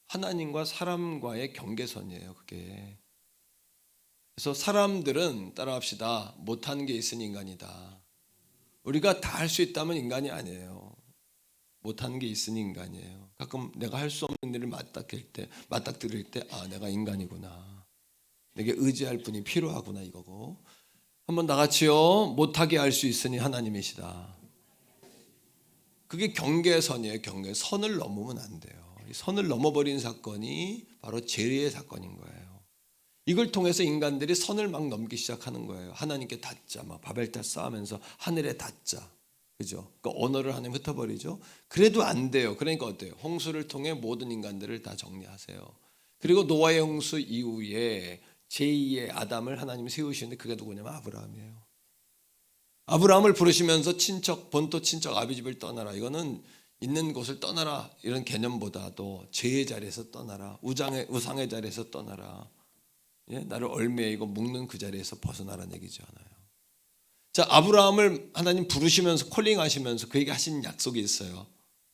하나님과 사람과의 경계선이에요. 그게. 그래서 사람들은 따라합시다. 못하는 게 있으니 인간이다. 우리가 다 할 수 있다면 인간이 아니에요. 못하는 게 있으니 인간이에요. 가끔 내가 할 수 없는 일을 맞닥뜨릴 때 아, 내가 인간이구나. 내게 의지할 분이 필요하구나 이거고. 한번 나같이요. 못하게 할 수 있으니 하나님이시다. 그게 경계선이에요. 경계선을 넘으면 안 돼요. 이 선을 넘어버린 사건이 바로 죄의 사건인 거예요. 이걸 통해서 인간들이 선을 막 넘기 시작하는 거예요. 하나님께 닿자, 막 바벨탑 쌓으면서 하늘에 닿자, 그죠? 그 언어를 하나님 흩어버리죠. 그래도 안 돼요. 그러니까 어때요? 홍수를 통해 모든 인간들을 다 정리하세요. 그리고 노아의 홍수 이후에 제2의 아담을 하나님이 세우시는데 그게 누구냐면 아브라함이에요. 아브라함을 부르시면서 친척, 본토 친척 아비집을 떠나라. 이거는 있는 곳을 떠나라. 이런 개념보다도 죄의 자리에서 떠나라. 우상의 자리에서 떠나라. 예? 나를 얽매이고 묶는 그 자리에서 벗어나라는 얘기잖아요. 자, 아브라함을 하나님 부르시면서 콜링하시면서 그에게 하신 약속이 있어요.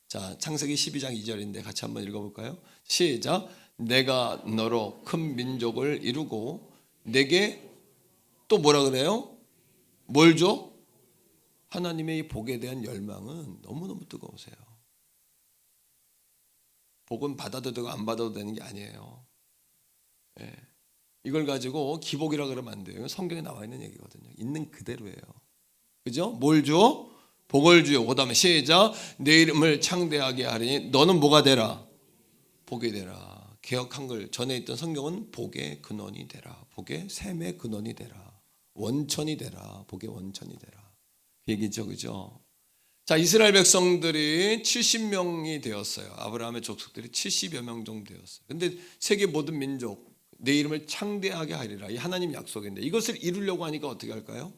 자, 창세기 12장 2절인데 같이 한번 읽어볼까요? 시작. 내가 너로 큰 민족을 이루고 내게 또 뭐라 그래요? 뭘 줘? 하나님의 이 복에 대한 열망은 너무너무 뜨거우세요. 복은 받아도 되고 안 받아도 되는 게 아니에요. 예. 이걸 가지고 기복이라 그러면 안 돼요. 성경에 나와 있는 얘기거든요. 있는 그대로예요. 그죠? 뭘 줘? 복을 주요. 그 다음에 시작. 내 이름을 창대하게 하리니 너는 뭐가 되라? 복이 되라. 개역 한글 전에 있던 성경은 복의 근원이 되라. 복의 샘의 근원이 되라. 원천이 되라. 복의 원천이 되라. 그 얘기죠. 그죠? 자, 이스라엘 백성들이 70명이 되었어요. 아브라함의 족속들이 70여 명 정도 되었어요. 근데 세계 모든 민족 내 이름을 창대하게 하리라. 이 하나님 약속인데 이것을 이루려고 하니까 어떻게 할까요?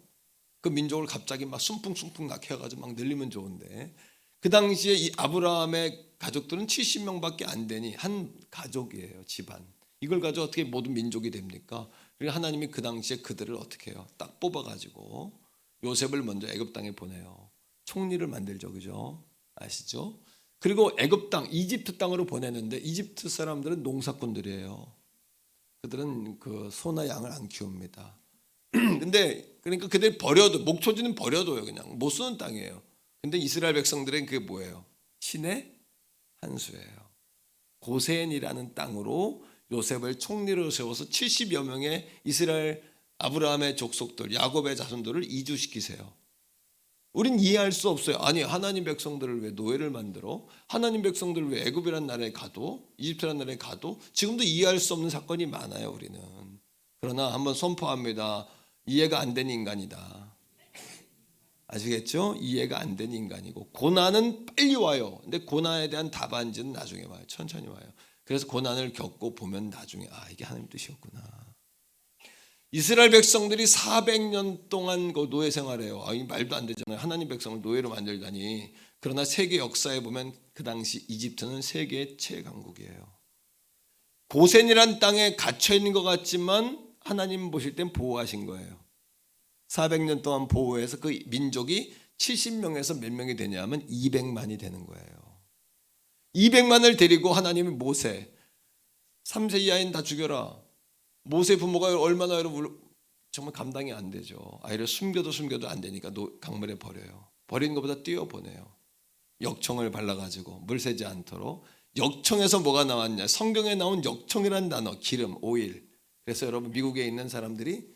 그 민족을 갑자기 막 숨풍숨풍 낙해가지고 막 늘리면 좋은데 그 당시에 이 아브라함의 가족들은 70명밖에 안 되니 한 가족이에요. 집안. 이걸 가지고 어떻게 모든 민족이 됩니까? 그리고 하나님이 그 당시에 그들을 어떻게 해요? 딱 뽑아가지고 요셉을 먼저 애굽 땅에 보내요. 총리를 만들죠. 그죠? 아시죠? 그리고 애굽 땅, 이집트 땅으로 보내는데 이집트 사람들은 농사꾼들이에요. 그들은 그 소나 양을 안 키웁니다. 근데 그러니까 그들 버려도 목초지는 버려둬요. 그냥 못 쓰는 땅이에요. 근데 이스라엘 백성들은 그게 뭐예요? 신의 한 수예요. 고센이라는 땅으로 요셉을 총리로 세워서 70여 명의 이스라엘 아브라함의 족속들, 야곱의 자손들을 이주시키세요. 우린 이해할 수 없어요. 아니 하나님 백성들을 왜 노예를 만들어? 하나님 백성들을 왜 애굽이라는 나라에 가도 이집트라는 나라에 가도 지금도 이해할 수 없는 사건이 많아요. 우리는. 그러나 한번 선포합니다. 이해가 안 되는 인간이다. 아시겠죠? 이해가 안 되는 인간이고 고난은 빨리 와요. 근데 고난에 대한 답안지는 나중에 와요. 천천히 와요. 그래서 고난을 겪고 보면 나중에 아 이게 하나님 뜻이었구나. 이스라엘 백성들이 400년 동안 그 노예 생활해요. 아, 이 말도 안 되잖아요. 하나님 백성을 노예로 만들다니. 그러나 세계 역사에 보면 그 당시 이집트는 세계의 최강국이에요. 고센이란 땅에 갇혀 있는 것 같지만 하나님 보실 땐 보호하신 거예요. 400년 동안 보호해서 그 민족이 70명에서 몇 명이 되냐면 200만이 되는 거예요. 200만을 데리고 하나님이 모세 3세 이하인 다 죽여라. 모세 부모가 얼마나 여러분 정말 감당이 안 되죠. 아이를 숨겨도 안 되니까 강물에 버려요. 버리는 것보다 띄워보내요. 역청을 발라가지고 물 새지 않도록. 역청에서 뭐가 나왔냐? 성경에 나온 역청이라는 단어, 기름, 오일. 그래서 여러분 미국에 있는 사람들이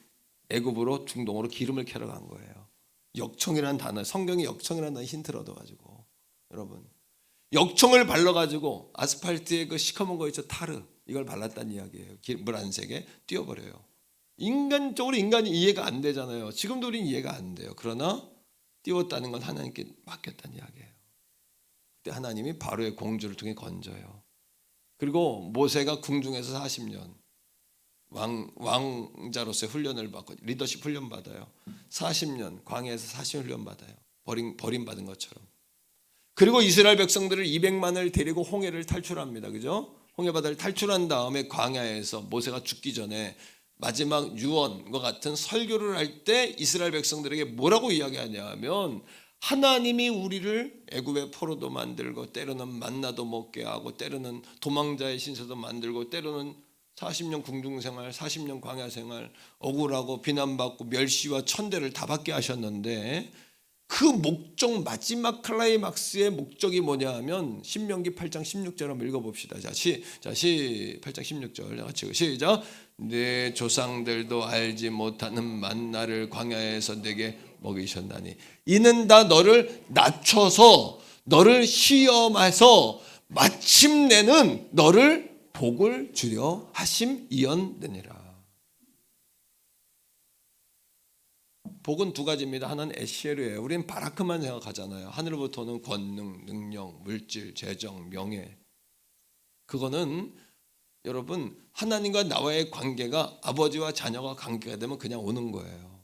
애굽으로 중동으로 기름을 캐러 간 거예요. 역청이라는 단어, 성경에 역청이라는 단어 힌트를 얻어가지고 여러분 역청을 발라가지고 아스팔트에 그 시커먼 거 있죠, 타르. 이걸 발랐다는 이야기예요. 물 안색에 띄워버려요. 인간적으로 인간이 이해가 안 되잖아요. 지금도 우리는 이해가 안 돼요. 그러나 띄웠다는 건 하나님께 맡겼다는 이야기예요. 그때 하나님이 바로의 공주를 통해 건져요. 그리고 모세가 궁중에서 40년 왕자로서의 훈련을 받고 리더십 훈련 받아요. 40년 광야에서 40년 훈련 받아요. 버림받은 것처럼. 그리고 이스라엘 백성들을 200만을 데리고 홍해를 탈출합니다. 그죠? 홍해 바다를 탈출한 다음에 광야에서 모세가 죽기 전에 마지막 유언과 같은 설교를 할 때 이스라엘 백성들에게 뭐라고 이야기하냐면 하나님이 우리를 애굽의 포로도 만들고 때로는 만나도 먹게 하고 때로는 도망자의 신세도 만들고 때로는 40년 궁중생활 40년 광야생활 억울하고 비난받고 멸시와 천대를 다 받게 하셨는데 그 목적 마지막 클라이막스의 목적이 뭐냐 하면 신명기 8장 16절 한번 읽어봅시다. 8장 16절 같이 시작. 내 조상들도 알지 못하는 만나를 광야에서 내게 먹이셨나니 이는 다 너를 낮춰서 너를 시험해서 마침내는 너를 복을 주려 하심이었느니라. 복은 두 가지입니다. 하나는 에시에르예요. 우리는 바라크만 생각하잖아요. 하늘로부터는 권능, 능력, 물질, 재정, 명예. 그거는 여러분 하나님과 나와의 관계가 아버지와 자녀가 관계가 되면 그냥 오는 거예요.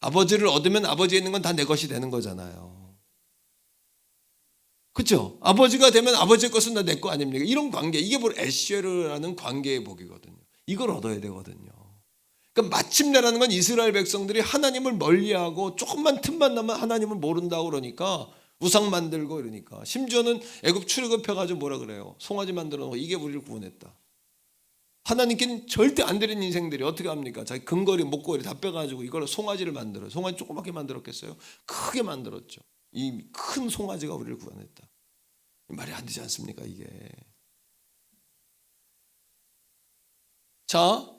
아버지를 얻으면 아버지에 있는 건 다 내 것이 되는 거잖아요. 그렇죠? 아버지가 되면 아버지의 것은 다 내 거 아닙니까? 이런 관계, 이게 바로 에시에르라는 관계의 복이거든요. 이걸 얻어야 되거든요. 그러니까 마침내라는 건 이스라엘 백성들이 하나님을 멀리하고 조금만 틈만 나면 하나님을 모른다고 그러니까 우상 만들고 이러니까 심지어는 애굽 출애굽해가지고 뭐라 그래요? 송아지 만들어 놓고 이게 우리를 구원했다. 하나님께는 절대 안 되는 인생들이 어떻게 합니까? 자기 근거리 목걸이 다 빼가지고 이걸로 송아지를 만들어요. 송아지 조그맣게 만들었겠어요? 크게 만들었죠. 이 큰 송아지가 우리를 구원했다. 말이 안 되지 않습니까 이게? 자,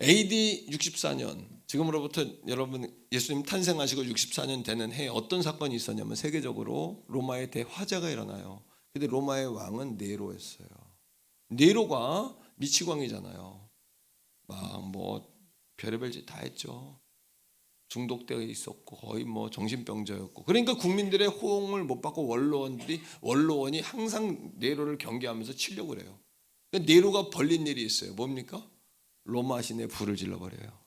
AD 64년 지금으로부터 여러분 예수님 탄생하시고 64년 되는 해에 어떤 사건이 있었냐면 세계적으로 로마의 대화재가 일어나요. 근데 로마의 왕은 네로였어요. 네로가 미치광이잖아요. 막 뭐 별의별 짓 다 했죠. 중독되어 있었고 거의 뭐 정신병자였고 그러니까 국민들의 호응을 못 받고 원로원이 항상 네로를 경계하면서 치려고 그래요. 그러니까 네로가 벌린 일이 있어요. 뭡니까? 로마 시내에 불을 질러버려요.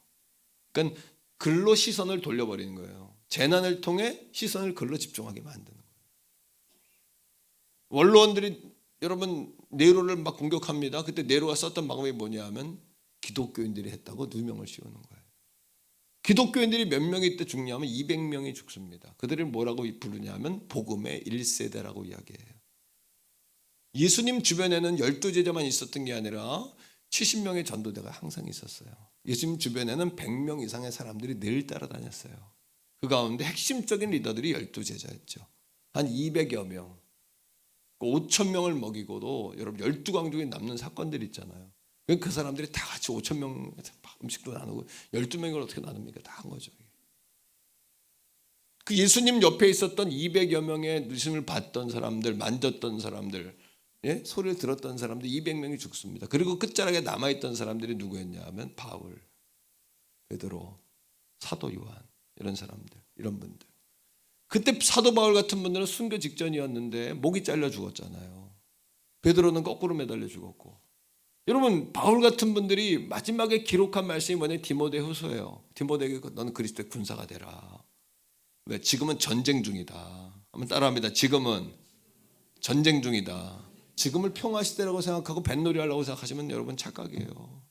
그러니까 글로 시선을 돌려버리는 거예요. 재난을 통해 시선을 글로 집중하게 만드는 거예요. 원로원들이 여러분 네로를 막 공격합니다. 그때 네로가 썼던 방법이 뭐냐 하면 기독교인들이 했다고 누명을 씌우는 거예요. 기독교인들이 몇 명이 이때 죽냐면 200명이 죽습니다. 그들을 뭐라고 부르냐면 복음의 1세대라고 이야기해요. 예수님 주변에는 12제자만 있었던 게 아니라 70명의 전도대가 항상 있었어요. 예수님 주변에는 100명 이상의 사람들이 늘 따라다녔어요. 그 가운데 핵심적인 리더들이 12제자였죠. 한 200여 명. 5,000명을 먹이고도 여러분 12광족이 남는 사건들이 있잖아요. 그 사람들이 다 같이 5,000명 음식도 나누고 12명을 어떻게 나눕니까? 다 한 거죠. 그 예수님 옆에 있었던 200여 명의 예수님을 봤던 사람들, 만졌던 사람들, 예? 소리를 들었던 사람들 200명이 죽습니다. 그리고 끝자락에 남아있던 사람들이 누구였냐 하면 바울, 베드로, 사도 요한 이런 사람들, 이런 분들. 그때 사도 바울 같은 분들은 순교 직전이었는데 목이 잘려 죽었잖아요. 베드로는 거꾸로 매달려 죽었고. 여러분 바울 같은 분들이 마지막에 기록한 말씀이 뭐냐? 디모데후서예요. 디모데에게 너는 그리스도의 군사가 되라. 왜? 지금은 전쟁 중이다. 한번 따라합니다. 지금은 전쟁 중이다. 지금을 평화시대라고 생각하고 뱃놀이 하려고 생각하시면 여러분 착각이에요.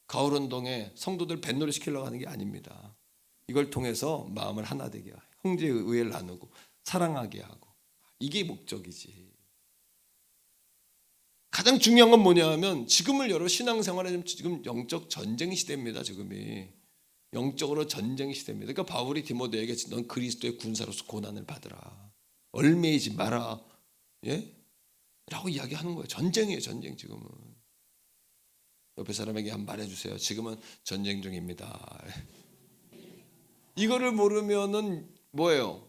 가을운동에 성도들 뱃놀이 시키려고 하는 게 아닙니다. 이걸 통해서 마음을 하나 되게 하고 형제의 의회를 나누고 사랑하게 하고 이게 목적이지. 가장 중요한 건 뭐냐 하면 지금을 여러분 신앙생활에 지금 영적 전쟁 시대입니다. 지금이 영적으로 전쟁 시대입니다. 그러니까 바울이 디모데에게 넌 그리스도의 군사로서 고난을 받으라. 얽매이지 마라. 예? 라고 이야기하는 거예요. 전쟁이에요. 전쟁 지금은. 옆에 사람에게 한번 말해주세요. 지금은 전쟁 중입니다. 이거를 모르면은 뭐예요?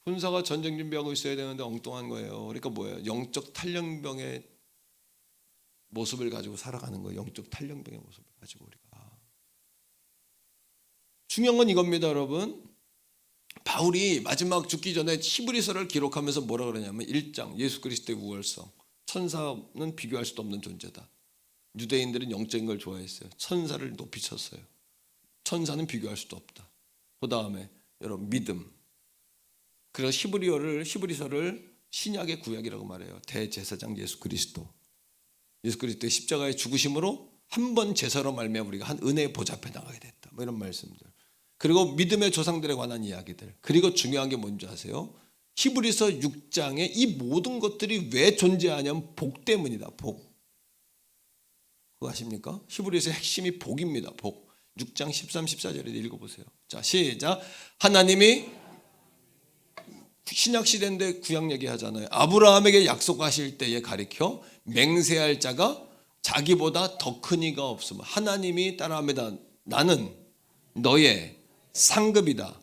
군사가 전쟁 준비하고 있어야 되는데 엉뚱한 거예요. 그러니까 뭐예요? 영적 탈령병의 모습을 가지고 살아가는 거예요. 영적 탈령병의 모습을 가지고 우리가. 중요한 건 이겁니다, 여러분. 바울이 마지막 죽기 전에 히브리서를 기록하면서 뭐라 그러냐면 1장 예수 그리스도의 우월성 천사는 비교할 수도 없는 존재다. 유대인들은 영적인 걸 좋아했어요. 천사를 높이 쳤어요. 천사는 비교할 수도 없다. 그 다음에 여러분 믿음. 그래서 히브리서를 신약의 구약이라고 말해요. 대제사장 예수 그리스도. 예수 그리스도의 십자가의 죽으심으로 한 번 제사로 말미암아 우리가 한 은혜의 보좌 앞에 나가게 됐다. 뭐 이런 말씀들. 그리고 믿음의 조상들에 관한 이야기들. 그리고 중요한 게 뭔지 아세요? 히브리서 6장에 이 모든 것들이 왜 존재하냐면 복 때문이다. 복. 그거 아십니까? 히브리서의 핵심이 복입니다. 복. 6장 13, 14절에 읽어보세요. 자, 시작. 하나님이 신약 시대인데 구약 얘기하잖아요. 아브라함에게 약속하실 때에 가리켜 맹세할 자가 자기보다 더 큰 이가 없으면 하나님이 따라합니다. 나는 너의 상급이다.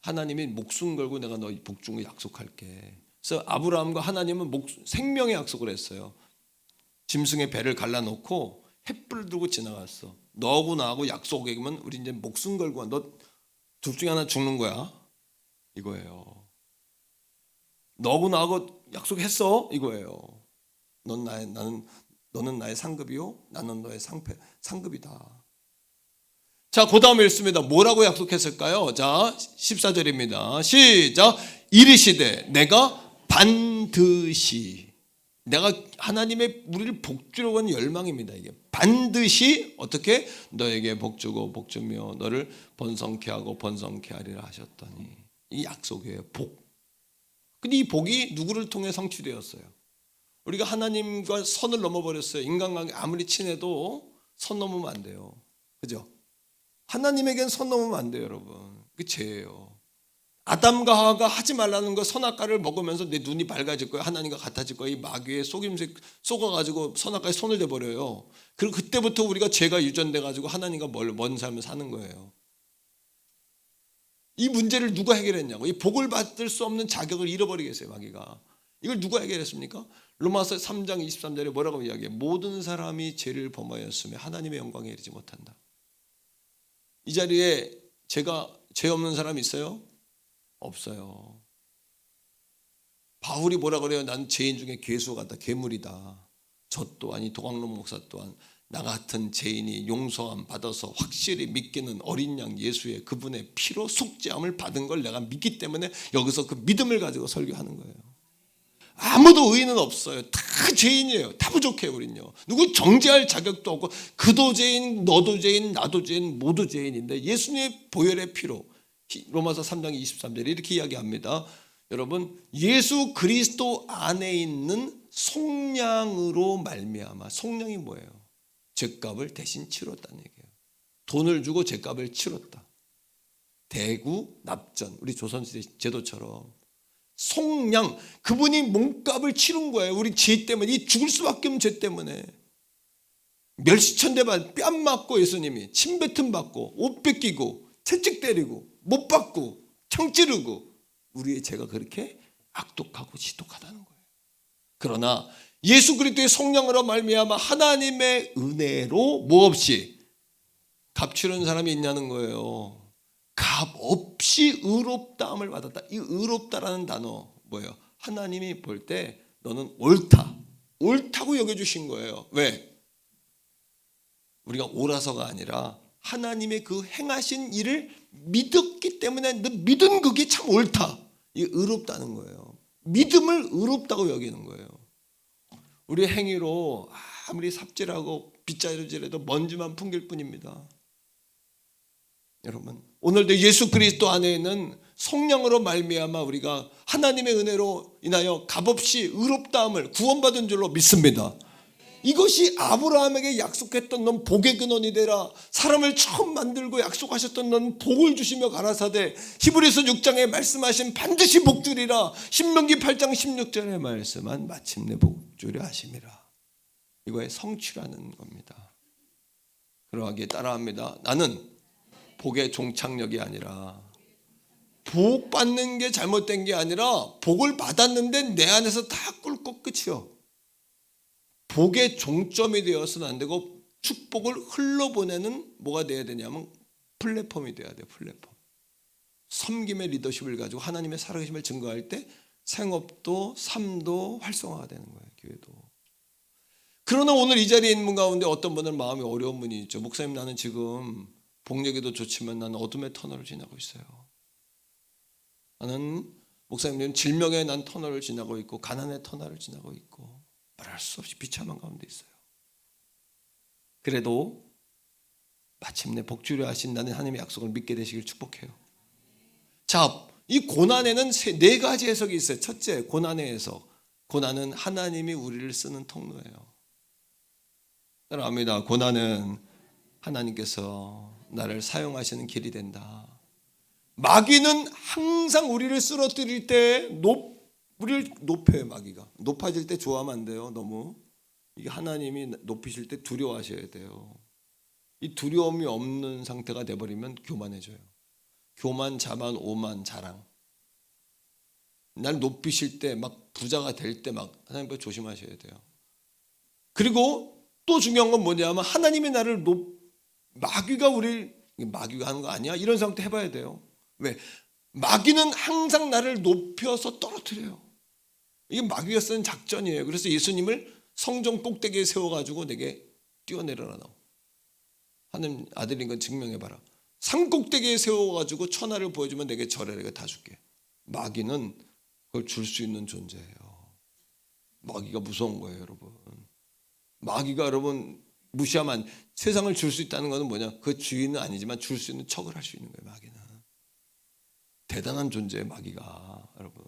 하나님이 목숨 걸고 내가 너 복 준 거 약속할게. 그래서 아브라함과 하나님은 생명의 약속을 했어요. 짐승의 배를 갈라놓고 횃불을 들고 지나갔어. 너하고 나하고 약속이면 우리 이제 목숨 걸고 너 둘 중에 하나 죽는 거야. 이거예요. 너하고 나하고 약속했어. 이거예요. 너는 나의 상급이요, 나는 너의 상급이다. 자, 그 다음에 읽습니다. 뭐라고 약속했을까요? 자, 14절입니다. 시작. 이르시되 내가 반드시, 내가 하나님의 우리를 복주려고 하는 열망입니다. 이게 반드시 어떻게 너에게 복주고 복주며 너를 번성케 하고 번성케 하리라 하셨더니, 이 약속이에요. 복. 근데 이 복이 누구를 통해 성취되었어요? 우리가 하나님과 선을 넘어버렸어요. 인간관계 아무리 친해도 선 넘으면 안 돼요. 그죠? 하나님에겐 선 넘으면 안 돼요, 여러분. 그게 죄예요. 아담과 하와가 하지 말라는 거 선악과를 먹으면서 내 눈이 밝아질 거야, 하나님과 같아질 거야, 이 마귀의 속임새 속아가지고 선악과에 손을 대버려요. 그리고 그때부터 우리가 죄가 유전돼가지고 하나님과 먼 삶을 사는 거예요. 이 문제를 누가 해결했냐고. 이 복을 받을 수 없는 자격을 잃어버리겠어요, 마귀가. 이걸 누가 해결했습니까? 로마서 3장 23절에 뭐라고 이야기해요? 모든 사람이 죄를 범하였으며 하나님의 영광에 이르지 못한다. 이 자리에 죄 없는 사람 있어요? 없어요. 바울이 뭐라 그래요? 난 죄인 중에 괴수 같다, 괴물이다. 저 또한, 이 도광론 목사 또한 나 같은 죄인이 용서함 받아서 확실히 믿기는 어린 양 예수의 그분의 피로 속죄함을 받은 걸 내가 믿기 때문에 여기서 그 믿음을 가지고 설교하는 거예요. 아무도 의인은 없어요. 다 죄인이에요. 다 부족해요. 우린요. 누구 정죄할 자격도 없고, 그도 죄인, 너도 죄인, 나도 죄인, 모두 죄인인데 예수님의 보혈의 피로, 로마서 3장 23절에 이렇게 이야기합니다. 여러분, 예수 그리스도 안에 있는 속량으로 말미암아. 속량이 뭐예요? 죄값을 대신 치렀다는 얘기예요. 돈을 주고 죄값을 치렀다. 대구 납전, 우리 조선시대 제도처럼 속량, 그분이 몸값을 치른 거예요. 우리 죄 때문에, 이 죽을 수밖에 없는 죄 때문에 멸시천대받 뺨 맞고 예수님이 침뱉음 받고 옷 뺏기고 채찍 때리고 못 받고 청 찌르고, 우리의 죄가 그렇게 악독하고 지독하다는 거예요. 그러나 예수 그리스도의 속량으로 말미암아 하나님의 은혜로 뭐 없이 값 치른 사람이 있냐는 거예요. 값 없이 의롭다함을 받았다. 이 의롭다라는 단어 뭐예요? 하나님이 볼 때 너는 옳다, 옳다고 여겨주신 거예요. 왜? 우리가 옳아서가 아니라 하나님의 그 행하신 일을 믿었기 때문에 너 믿은 그게 참 옳다. 이게 의롭다는 거예요. 믿음을 의롭다고 여기는 거예요. 우리 행위로 아무리 삽질하고 빗자루질해도 먼지만 풍길 뿐입니다. 여러분, 오늘도 예수 그리스도 안에 있는 성령으로 말미암아 우리가 하나님의 은혜로 인하여 값없이 의롭다함을 구원받은 줄로 믿습니다. 이것이 아브라함에게 약속했던 넌 복의 근원이 되라, 사람을 처음 만들고 약속하셨던 넌 복을 주시며 가라사대, 히브리서 6장에 말씀하신 반드시 복주리라, 신명기 8장 16절에 말씀한 마침내 복주려 하심이라. 이거의 성취라는 겁니다. 그러하기에 따라합니다. 나는 복의 종착역이 아니라, 복 받는 게 잘못된 게 아니라 복을 받았는데 내 안에서 다 꿀꺽 끝이요. 복의 종점이 되어서는 안 되고 축복을 흘러보내는 뭐가 돼야 되냐면 플랫폼이 돼야 돼요. 플랫폼. 섬김의 리더십을 가지고 하나님의 살아계심을 증거할 때 생업도 삶도 활성화가 되는 거예요. 교회도. 그러나 오늘 이 자리에 있는 분 가운데 어떤 분은 마음이 어려운 분이 있죠. 목사님, 나는 지금 복력에도 좋지만 나는 어둠의 터널을 지나고 있어요. 나는 목사님 질명의 난 터널을 지나고 있고 가난의 터널을 지나고 있고 말할 수 없이 비참한 가운데 있어요. 그래도 마침내 복주려 하신 나는 하나님의 약속을 믿게 되시길 축복해요. 자, 이 고난에는 네 가지 해석이 있어요. 첫째, 고난의 해석. 고난은 하나님이 우리를 쓰는 통로예요. 따라합니다. 고난은 하나님께서 나를 사용하시는 길이 된다. 마귀는 항상 우리를 쓰러뜨릴 때 우리를 높여요. 마귀가 높아질 때 좋아하면 안 돼요. 너무 이게 하나님이 높이실 때 두려워하셔야 돼요. 이 두려움이 없는 상태가 돼버리면 교만해져요. 교만, 자만, 오만, 자랑. 날 높이실 때 막 부자가 될 때 막 하나님께 조심하셔야 돼요. 그리고 또 중요한 건 뭐냐면 하나님이 나를 마귀가 하는 거 아니야? 이런 상태 해봐야 돼요. 왜? 마귀는 항상 나를 높여서 떨어뜨려요. 이게 마귀가 쓰는 작전이에요. 그래서 예수님을 성전 꼭대기에 세워가지고 내게 뛰어내려라. 하나님 아들인 건 증명해봐라. 산 꼭대기에 세워가지고 천하를 보여주면 내게 절해, 내가 다 줄게. 마귀는 그걸 줄 수 있는 존재예요. 마귀가 무서운 거예요, 여러분. 마귀가 여러분 무시하면 세상을 줄 수 있다는 것은 뭐냐? 그 주인은 아니지만 줄 수 있는 척을 할 수 있는 거예요. 마귀는 대단한 존재예요, 마귀가. 여러분.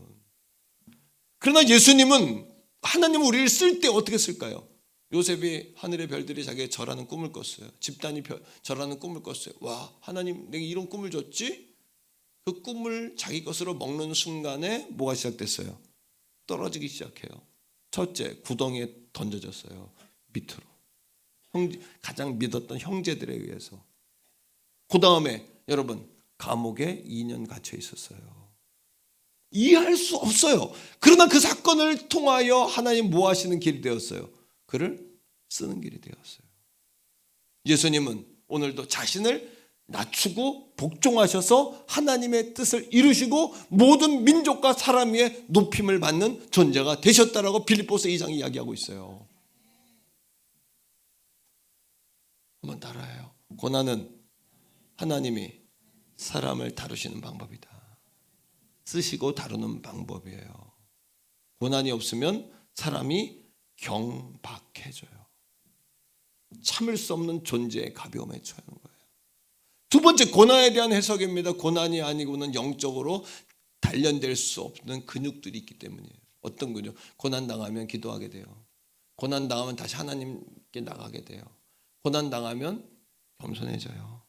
그러나 예수님은 하나님은 우리를 쓸 때 어떻게 쓸까요? 요셉이 하늘의 별들이 자기의 절하는 꿈을 꿨어요. 집단이 절하는 꿈을 꿨어요. 와, 하나님 내게 이런 꿈을 줬지? 그 꿈을 자기 것으로 먹는 순간에 뭐가 시작됐어요? 떨어지기 시작해요. 첫째, 구덩이에 던져졌어요. 밑으로. 가장 믿었던 형제들에 의해서. 그 다음에 여러분 감옥에 2년 갇혀 있었어요. 이해할 수 없어요. 그러나 그 사건을 통하여 하나님 뭐 하시는 길이 되었어요? 그를 쓰는 길이 되었어요. 예수님은 오늘도 자신을 낮추고 복종하셔서 하나님의 뜻을 이루시고 모든 민족과 사람 위에 높임을 받는 존재가 되셨다라고 빌립보서 2장이 이야기하고 있어요. 한번 따라해요. 고난은 하나님이 사람을 다루시는 방법이다. 쓰시고 다루는 방법이에요. 고난이 없으면 사람이 경박해져요. 참을 수 없는 존재의 가벼움에 처하는 거예요. 두 번째, 고난에 대한 해석입니다. 고난이 아니고는 영적으로 단련될 수 없는 근육들이 있기 때문이에요. 어떤 근육? 고난 당하면 기도하게 돼요. 고난 당하면 다시 하나님께 나가게 돼요. 고난 당하면 겸손해져요.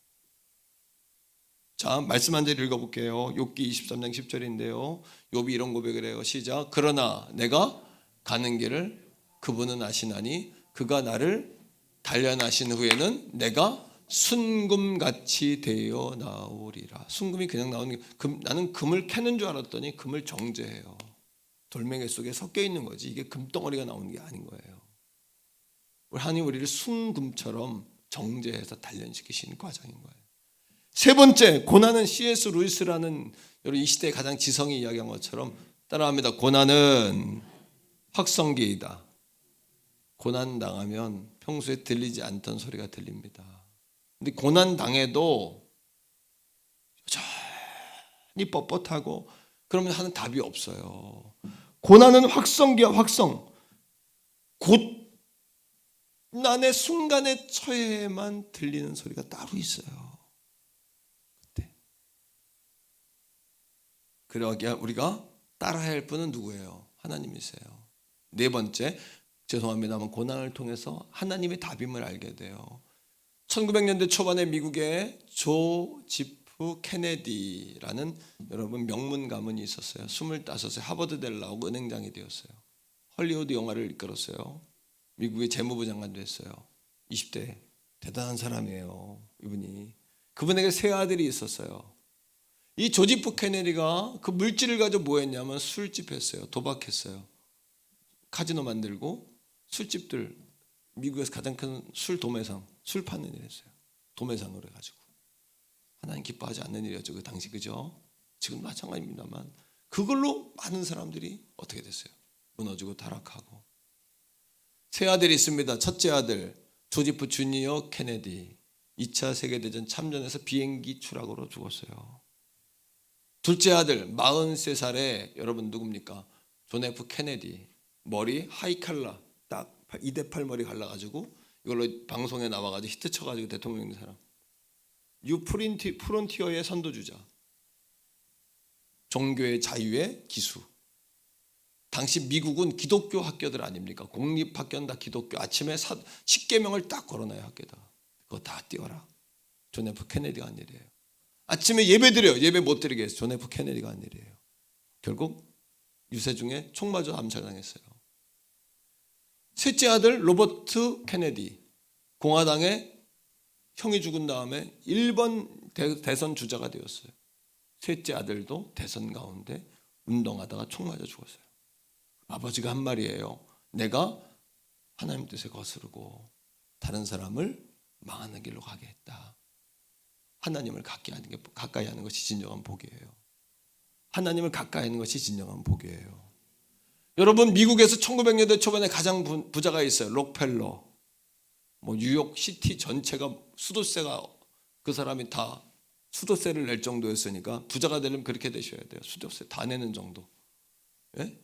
자, 말씀 한 절 읽어볼게요. 욥기 23장 10절인데요. 욥이 이런 고백을 해요. 시작. 그러나 내가 가는 길을 그분은 아시나니 그가 나를 단련하신 후에는 내가 순금같이 되어 나오리라. 순금이 그냥 나오는 게 나는 금을 캐는 줄 알았더니 금을 정제해요. 돌멩이 속에 섞여 있는 거지. 이게 금덩어리가 나오는 게 아닌 거예요. 하나님 우리를 순금처럼 정제해서 단련시키신 과정인 거예요. 세 번째, 고난은 C.S. 루이스라는 이 시대에 가장 지성이 이야기한 것처럼 따라합니다. 고난은 확성기이다. 고난 당하면 평소에 들리지 않던 소리가 들립니다. 근데 고난 당해도 여전히 뻣뻣하고 그러면 하는 답이 없어요. 고난은 확성기야, 확성. 고난의 순간에 처해만 들리는 소리가 따로 있어요. 그때. 그러기에 우리가 따라야 할 분은 누구예요? 하나님이세요. 네 번째, 죄송합니다만 고난을 통해서 하나님의 답임을 알게 돼요. 1900년대 초반에 미국의 조지프 케네디라는 여러분 명문 가문이 있었어요. 25세 하버드대를 나오고 은행장이 되었어요. 헐리우드 영화를 이끌었어요. 미국의 재무부 장관도 했어요. 20대 대단한 사람이에요. 이분이. 그분에게 세 아들이 있었어요. 이 조지프 케네디가 그 물질을 가지고 뭐 했냐면 술집 했어요. 도박했어요. 카지노 만들고 술집들, 미국에서 가장 큰 술 도매상, 술 파는 일 했어요. 도매상으로 해가지고. 하나님 기뻐하지 않는 일이었죠. 그 당시, 그죠? 지금 마찬가지입니다만. 그걸로 많은 사람들이 어떻게 됐어요? 무너지고 타락하고. 세 아들이 있습니다. 첫째 아들 조지프 주니어 케네디 2차 세계대전 참전에서 비행기 추락으로 죽었어요. 둘째 아들 43살에 여러분 누굽니까? 존 F 케네디 머리 하이칼라 딱 2대8 머리 갈라가지고 이걸로 방송에 나와가지고 히트 쳐가지고 대통령 된 사람. 프론티어의 선도주자. 종교의 자유의 기수. 당시 미국은 기독교 학교들 아닙니까? 공립학교는 다 기독교. 아침에 10계명을 딱 걸어놔요 학교다. 그거 다 띄워라. 존 F 케네디가 한 일이에요. 아침에 예배 드려요. 예배 못 드리게 해서 존 F 케네디가 한 일이에요. 결국 유세 중에 총 맞아 암살당했어요. 셋째 아들 로버트 케네디 공화당의 형이 죽은 다음에 1번 대선 주자가 되었어요. 셋째 아들도 대선 가운데 운동하다가 총 맞아 죽었어요. 아버지가 한 말이에요. 내가 하나님 뜻에 거스르고 다른 사람을 망하는 길로 가게 했다. 하나님을 가까이 하는 것이 진정한 복이에요. 하나님을 가까이 하는 것이 진정한 복이에요. 여러분 미국에서 1900년대 초반에 가장 부자가 있어요. 록펠러. 뉴욕 시티 전체가 수도세가 그 사람이 다 수도세를 낼 정도였으니까 부자가 되려면 그렇게 되셔야 돼요. 수도세 다 내는 정도. 예?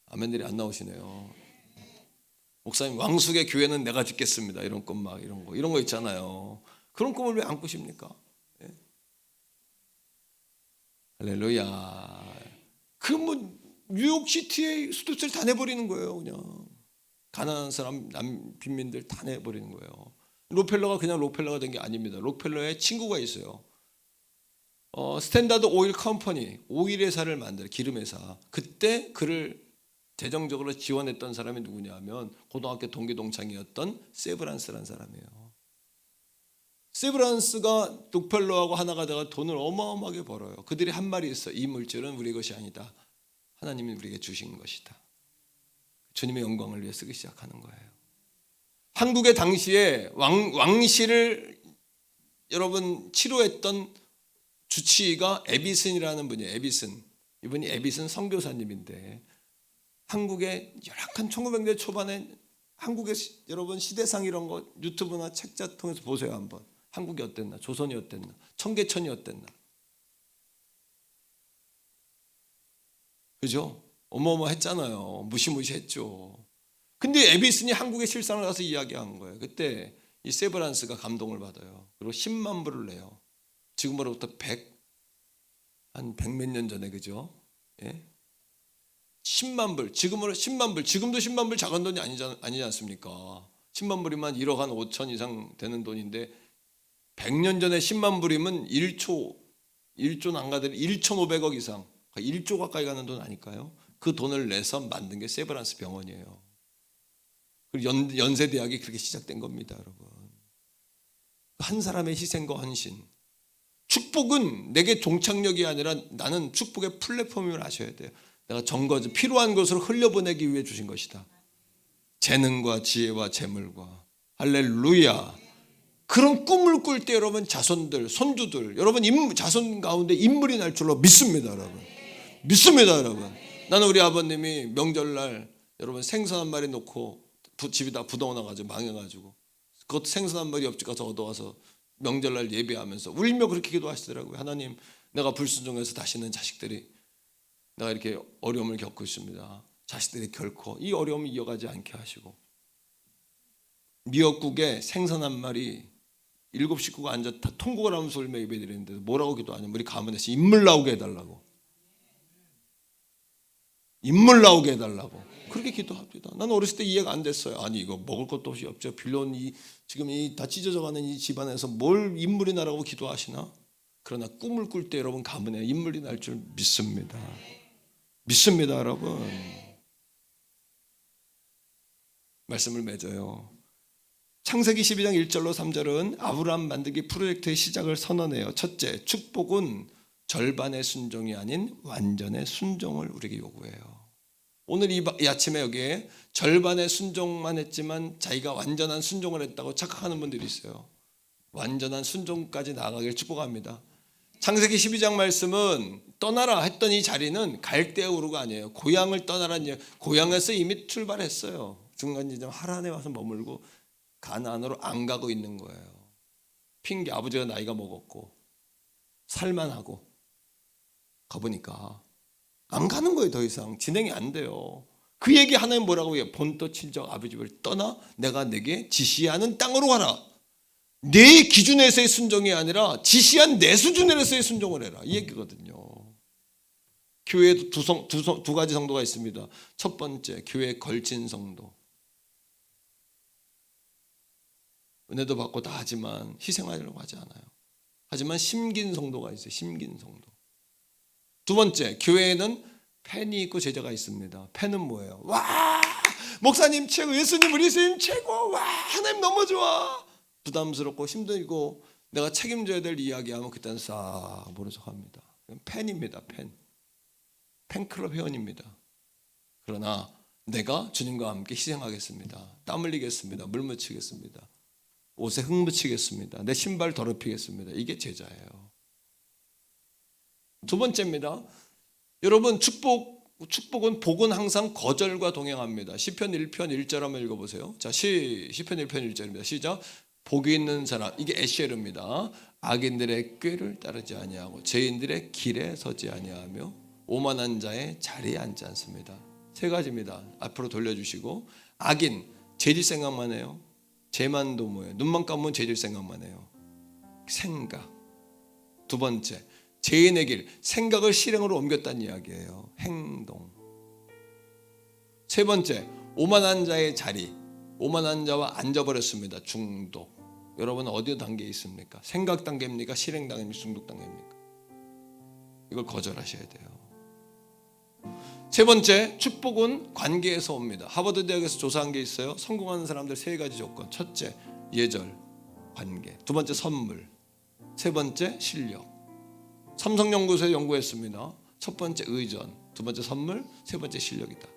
아멘들이 안 나오시네요. 목사님 왕숙의 교회는 내가 짓겠습니다. 이런 꿈 막 이런 거 있잖아요. 그런 꿈을 왜 안 꾸십니까? 예? 할렐루야. 뉴욕 시티의 수도세를 다 내버리는 거예요. 그냥 가난한 사람 빈민들 다 내버리는 거예요. 록펠러가 그냥 록펠러가 된 게 아닙니다. 록펠러의 친구가 있어요. 스탠다드 오일 컴퍼니 오일 회사를 만들어 기름 회사. 그때 그를 재정적으로 지원했던 사람이 누구냐면 고등학교 동기 동창이었던 세브란스라는 사람이에요. 세브란스가 록펠러하고 하나가 되가 돈을 어마어마하게 벌어요. 그들이 한 말이 있어. 이 물질은 우리 것이 아니다. 하나님이 우리에게 주신 것이다. 주님의 영광을 위해 쓰기 시작하는 거예요. 한국의 당시에 왕실을 여러분 치료했던 주치의가 에비슨이라는 분이에요. 에비슨. 이분이 에비슨 선교사님인데 한국의 열악한 1900년대 초반에 한국의 여러분 시대상 이런 거 유튜브나 책자 통해서 보세요 한번. 한국이 어땠나? 조선이 어땠나? 청계천이 어땠나? 그죠? 어마어마했잖아요. 무시무시했죠. 근데 에비슨이 한국의 실상을 가서 이야기한 거예요. 그때 이 세브란스가 감동을 받아요. 그리고 10만 불을 내요. 지금으로부터 한 100몇 년 전에 그죠? 예? 10만 불. 지금으로 10만 불. 지금도 10만 불 작은 돈이 아니지 않습니까? 10만 불이면 1억 한 5천 이상 되는 돈인데 100년 전에 10만 불이면 1조 난가들이 1,500억 이상 1조 가까이 가는 돈 아닐까요? 그 돈을 내서 만든 게 세브란스 병원이에요. 그리고 연세대학이 그렇게 시작된 겁니다, 여러분. 한 사람의 희생과 헌신. 축복은 내게 종착역이 아니라 나는 축복의 플랫폼임을 아셔야 돼요. 내가 필요한 것으로 흘려보내기 위해 주신 것이다. 재능과 지혜와 재물과 할렐루야. 그런 꿈을 꿀 때 여러분 자손들, 손주들, 여러분 자손 가운데 인물이 날 줄로 믿습니다, 여러분. 믿습니다, 여러분. 나는 우리 아버님이 명절날 여러분 생선 한 마리 놓고 집이 다 부동나가지고 망해가지고 그것도 생선 한 마리 옆집 가서 얻어와서 명절날 예배하면서 울며 그렇게 기도하시더라고요. 하나님, 내가 불순종해서 다시는 자식들이 내가 이렇게 어려움을 겪고 있습니다. 자식들이 결코 이 어려움을 이어가지 않게 하시고 미역국에 생선 한 마리 7 식구가 앉아 다 통곡을 하면서 울며 예배드리는데 뭐라고 기도하냐면 우리 가문에서 인물 나오게 해달라고. 인물 나오게 해달라고 그렇게 기도합니다. 나는 어렸을 때 이해가 안 됐어요. 아니 이거 먹을 것도 없죠. 빌려온 지금 다 찢어져가는 이 집안에서 뭘 인물이 나라고 기도하시나? 그러나 꿈을 꿀 때 여러분 가문에 인물이 날 줄 믿습니다. 믿습니다, 여러분. 말씀을 맺어요. 창세기 12장 1절로 3절은 아브라함 만들기 프로젝트의 시작을 선언해요. 첫째, 축복은 절반의 순종이 아닌 완전의 순종을 우리에게 요구해요. 오늘 이 아침에 여기에 절반의 순종만 했지만 자기가 완전한 순종을 했다고 착각하는 분들이 있어요. 완전한 순종까지 나아가길 축복합니다. 창세기 12장 말씀은 떠나라 했던 이 자리는 갈대아 우르가 아니에요. 고향을 떠나라는 얘기. 고향에서 이미 출발했어요. 중간지점 하란에 와서 머물고 가나안으로 안 가고 있는 거예요. 핑계, 아버지가 나이가 먹었고 살만하고 가보니까 안 가는 거예요. 더 이상 진행이 안 돼요. 그 얘기 하나님 뭐라고 해요? 본토 친정 아버지 집을 떠나 내가 내게 지시하는 땅으로 가라. 내 기준에서의 순종이 아니라 지시한 내 수준에서의 순종을 해라, 이 얘기거든요. 교회에도 두 가지 성도가 있습니다. 첫 번째, 교회에 걸친 성도. 은혜도 받고 다 하지만 희생하려고 하지 않아요. 하지만 심긴 성도가 있어요. 심긴 성도. 두 번째, 교회에는 팬이 있고 제자가 있습니다. 팬은 뭐예요? 와, 목사님 최고, 예수님 우리 예수님 최고, 와, 하나님 너무 좋아. 부담스럽고 힘들고 내가 책임져야 될 이야기하면 그때는 싹 모른 척합니다. 팬입니다. 팬클럽 회원입니다. 그러나 내가 주님과 함께 희생하겠습니다. 땀 흘리겠습니다. 물 묻히겠습니다. 옷에 흙 묻히겠습니다. 내 신발 더럽히겠습니다. 이게 제자예요. 두 번째입니다. 여러분, 축복은 복은 항상 거절과 동행합니다. 시편 1편 1절 한번 읽어보세요. 자, 시편 1편 1절입니다. 시작. 복이 있는 사람, 이게 에셰르입니다. 악인들의 꾀를 따르지 아니하고 죄인들의 길에 서지 아니하며 오만한 자의 자리에 앉지 않습니다. 세 가지입니다. 앞으로 돌려주시고, 악인, 죄질 생각만 해요. 죄만 도모해요. 눈만 감으면 죄질 생각만 해요. 생각. 두 번째, 죄인의 길, 생각을 실행으로 옮겼다는 이야기예요. 행동. 세 번째, 오만한 자의 자리, 오만한 자와 앉아버렸습니다. 중독. 여러분 어디 단계에 있습니까? 생각 단계입니까? 실행 단계입니까? 중독 단계입니까? 이걸 거절하셔야 돼요. 세 번째, 축복은 관계에서 옵니다. 하버드 대학에서 조사한 게 있어요. 성공하는 사람들 세 가지 조건. 첫째, 예절, 관계. 두 번째, 선물. 세 번째, 실력. 삼성연구소에 연구했습니다. 첫 번째, 의전. 두 번째, 선물. 세 번째, 실력이다.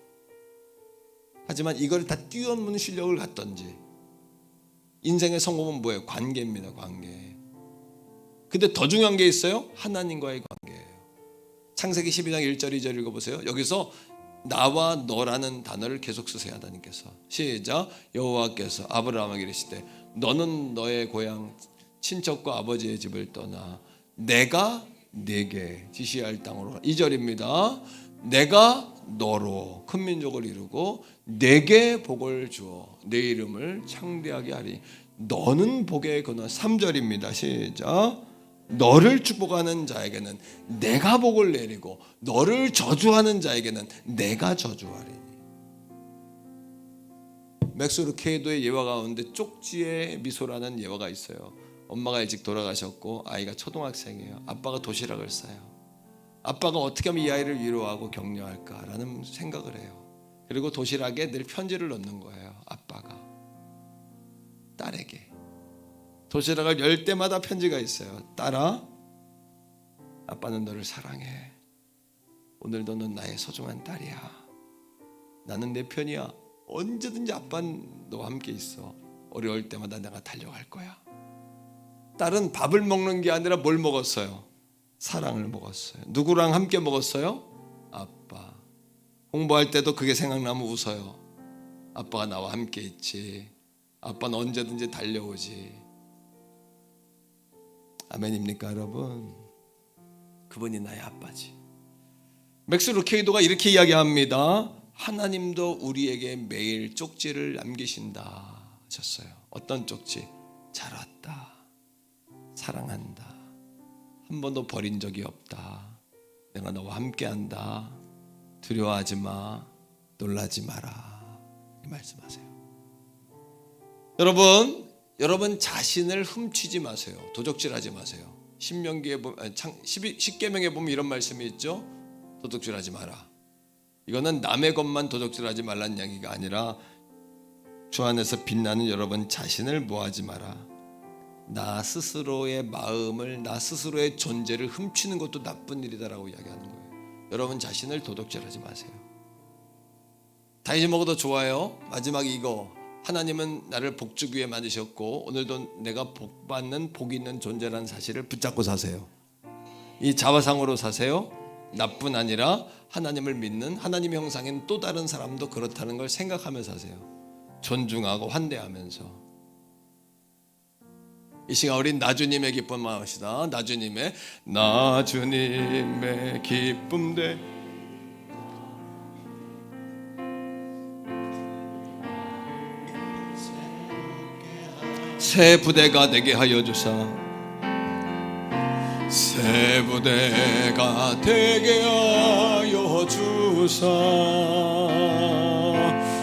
하지만 이걸 다 뛰어넘는 실력을 갖던지 인생의 성공은 뭐예요? 관계입니다. 관계. 근데 더 중요한 게 있어요. 하나님과의 관계예요. 창세기 12장 1절 2절 읽어보세요. 여기서 나와 너라는 단어를 계속 쓰세요. 하나님께서. 시작. 여호와께서 아브라함에게 이르시되 너는 너의 고향 친척과 아버지의 집을 떠나 내가 네게 지시할 땅으로 가라. 2절입니다. 내가 너로 큰 민족을 이루고 내게 복을 주어 내 이름을 창대하게 하리. 너는 복의 근원. 3절입니다. 시작. 너를 축복하는 자에게는 내가 복을 내리고 너를 저주하는 자에게는 내가 저주하리니. 맥스 루케이도의 예화 가운데 쪽지의 미소라는 예화가 있어요. 엄마가 일찍 돌아가셨고 아이가 초등학생이에요. 아빠가 도시락을 싸요. 아빠가 어떻게 하면 이 아이를 위로하고 격려할까라는 생각을 해요. 그리고 도시락에 늘 편지를 넣는 거예요. 아빠가 딸에게 도시락을 열 때마다 편지가 있어요. 딸아, 아빠는 너를 사랑해. 오늘도 넌 나의 소중한 딸이야. 나는 내 편이야. 언제든지 아빠는 너와 함께 있어. 어려울 때마다 내가 달려갈 거야. 딸은 밥을 먹는 게 아니라 뭘 먹었어요? 사랑을 먹었어요. 누구랑 함께 먹었어요? 아빠. 공부할 때도 그게 생각나면 웃어요. 아빠가 나와 함께 있지. 아빠는 언제든지 달려오지. 아멘입니까 여러분? 그분이 나의 아빠지. 맥스 루케이도가 이렇게 이야기합니다. 하나님도 우리에게 매일 쪽지를 남기신다 하셨어요. 어떤 쪽지? 잘 왔다. 사랑한다. 한 번도 버린 적이 없다. 내가 너와 함께한다. 두려워하지 마. 놀라지 마라. 말씀하세요. 여러분 자신을 훔치지 마세요. 도적질하지 마세요. 신명기에 보면, 10계명에 보면 이런 말씀이 있죠. 도둑질하지 마라. 이거는 남의 것만 도둑질하지 말라는 이야기가 아니라 주 안에서 빛나는 여러분 자신을 모하지 마라. 나 스스로의 마음을, 나 스스로의 존재를 훔치는 것도 나쁜 일이다라고 이야기하는 거예요. 여러분 자신을 도둑질하지 마세요. 다 잊어먹어도 좋아요. 마지막 이거, 하나님은 나를 복주기 위해 만드셨고 오늘도 내가 복받는 복 있는 존재라는 사실을 붙잡고 사세요. 이 자화상으로 사세요. 나뿐 아니라 하나님을 믿는 하나님의 형상인 또 다른 사람도 그렇다는 걸 생각하면서 하세요. 존중하고 환대하면서. 이 시간 우리 나주님의 기쁨 마음합시다. 나주님의 기쁨 되 새 부대가 되게 하여 주사 새 부대가 되게 하여 주사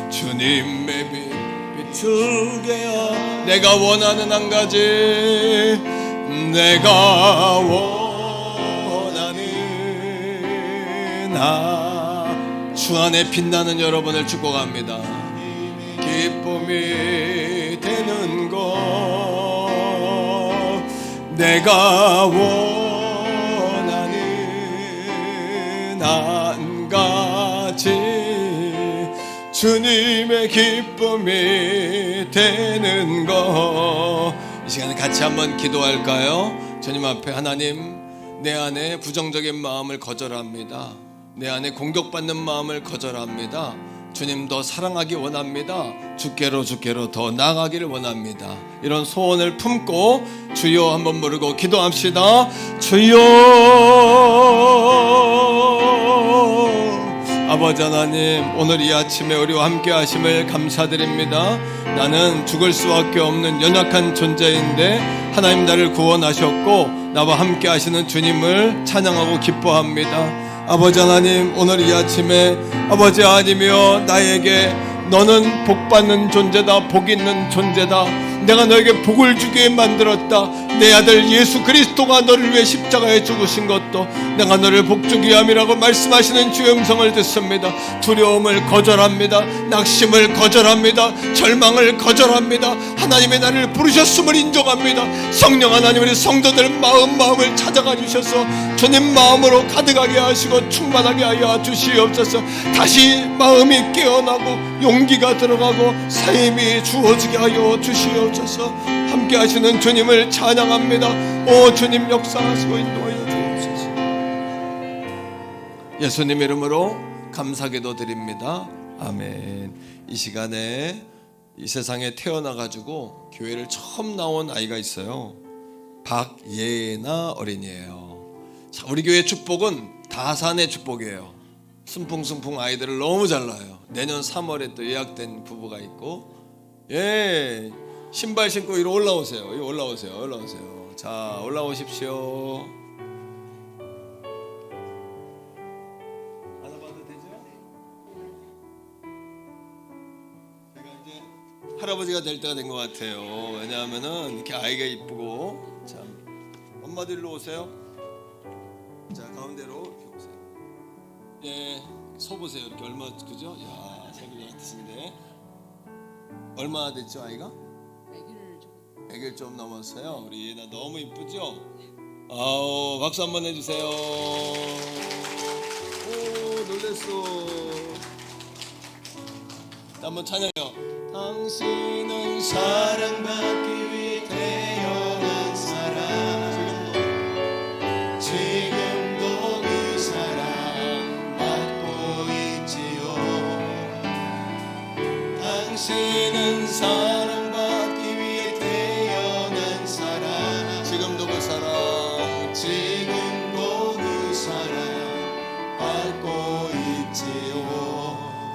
주님의 빛 비추게 하여 내가 원하는 한 가지 내가 원하는 주 안에 빛나는 여러분을 축복합니다. 기쁨이 되는 것 내가 원하는 한 가지 주님의 기쁨이 되는 것. 이 시간에 같이 한번 기도할까요? 주님 앞에 하나님, 내 안에 부정적인 마음을 거절합니다. 내 안에 공격받는 마음을 거절합니다. 주님 더 사랑하기 원합니다. 주께로 더 나아가기를 원합니다. 이런 소원을 품고 주여 한번 부르고 기도합시다. 주여 아버지 하나님, 오늘 이 아침에 우리와 함께 하심을 감사드립니다. 나는 죽을 수밖에 없는 연약한 존재인데 하나님 나를 구원하셨고 나와 함께 하시는 주님을 찬양하고 기뻐합니다. 아버지 하나님, 오늘 이 아침에 아버지 하나님이여 나에게 너는 복받는 존재다, 복 있는 존재다, 내가 너에게 복을 주게 만들었다, 내 아들 예수 그리스도가 너를 위해 십자가에 죽으신 것도 내가 너를 복주기 위함이라고 말씀하시는 주의 음성을 듣습니다. 두려움을 거절합니다. 낙심을 거절합니다. 절망을 거절합니다. 하나님의 나를 부르셨음을 인정합니다. 성령 하나님, 우리 성도들 마음을 찾아가 주셔서 주님 마음으로 가득하게 하시고 충만하게 하여 주시옵소서. 다시 마음이 깨어나고 용기가 들어가고 삶이 주어지게 하여 주시옵소서. 함께 하시는 주님을 찬양합니다. 오 주님 역사하시고 인도하여 주옵소서. 예수님 이름으로 감사기도 드립니다. 아멘. 이 시간에 이 세상에 태어나가지고 교회를 처음 나온 아이가 있어요. 박예나 어린이에요. 자, 우리 교회 축복은 다산의 축복이에요. 순풍순풍 아이들을 너무 잘 낳아요. 내년 3월에 또 예약된 부부가 있고, 예, 신발 신고 이리 올라오세요. 이리 올라오세요. 자, 올라오십시오. 안아봐도 되죠? 제가 이제 할아버지가 될 때가 된 것 같아요. 왜냐하면은 이렇게 아이가 이쁘고. 자, 엄마들 일로 오세요. 자, 가운데로 이렇게 오세요. 예, 서 보세요. 이렇게 얼마 그죠? 야, 세분이 같으신데 얼마나 됐죠 아이가? 100일 좀 넘었어요. 우리 예나 너무 이쁘죠? 아우, 박수 한번 해주세요. 오, 놀랬어. 한번 찬양해요. 당신은 사랑받기 위해 태어난 사람, 지금도 그 사랑 받고 있지요. 당신은 사랑받기 위해 태어난 사람, 지금도 그 사랑, 지금도 그 사랑 받고 있지요.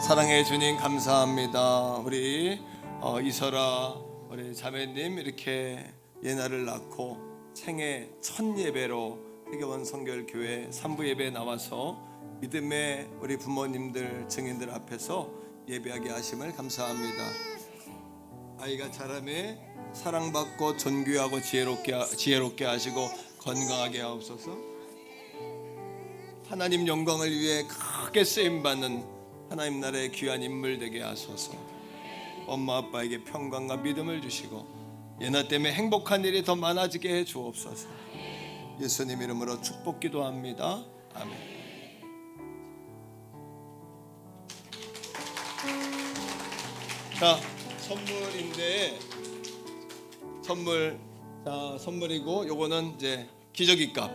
사랑해 주님 감사합니다. 우리 이설아 우리 자매님 이렇게 예나를 낳고 생애 첫 예배로 태교원 성결교회 3부 예배에 나와서 믿음의 우리 부모님들 증인들 앞에서 예배하게 하심을 감사합니다. 아이가 자라매 사랑받고 존귀하고 지혜롭게 하시고 건강하게 하옵소서. 하나님 영광을 위해 크게 쓰임받는 하나님 나라의 귀한 인물 되게 하소서. 엄마 아빠에게 평강과 믿음을 주시고 예나 때문에 행복한 일이 더 많아지게 해 주옵소서. 예수님 이름으로 축복 기도합니다. 아멘. 자, 선물인데 선물이고 요거는 이제 기저귀 값.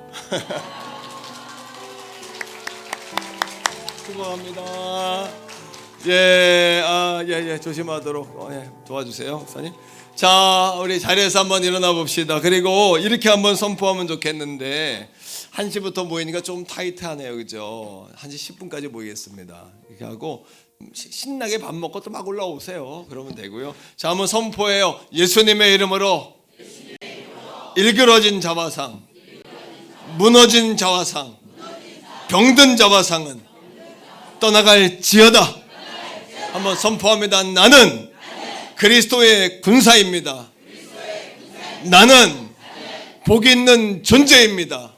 축복합니다. 예, 조심하도록 도와주세요, 목사님. 자, 우리 자리에서 한번 일어나 봅시다. 그리고 이렇게 한번 선포하면 좋겠는데 1시부터 모이니까 좀 타이트하네요, 그죠? 1시 10분까지 모이겠습니다. 이렇게 하고 신나게 밥 먹고 또 막 올라오세요. 그러면 되고요. 자, 한번 선포해요. 예수님의 이름으로 일그러진 자화상, 무너진 자화상, 병든 자화상은 떠나갈 지어다. 한번 선포합니다. 나는 그리스도의 군사입니다. 나는 복 있는 존재입니다.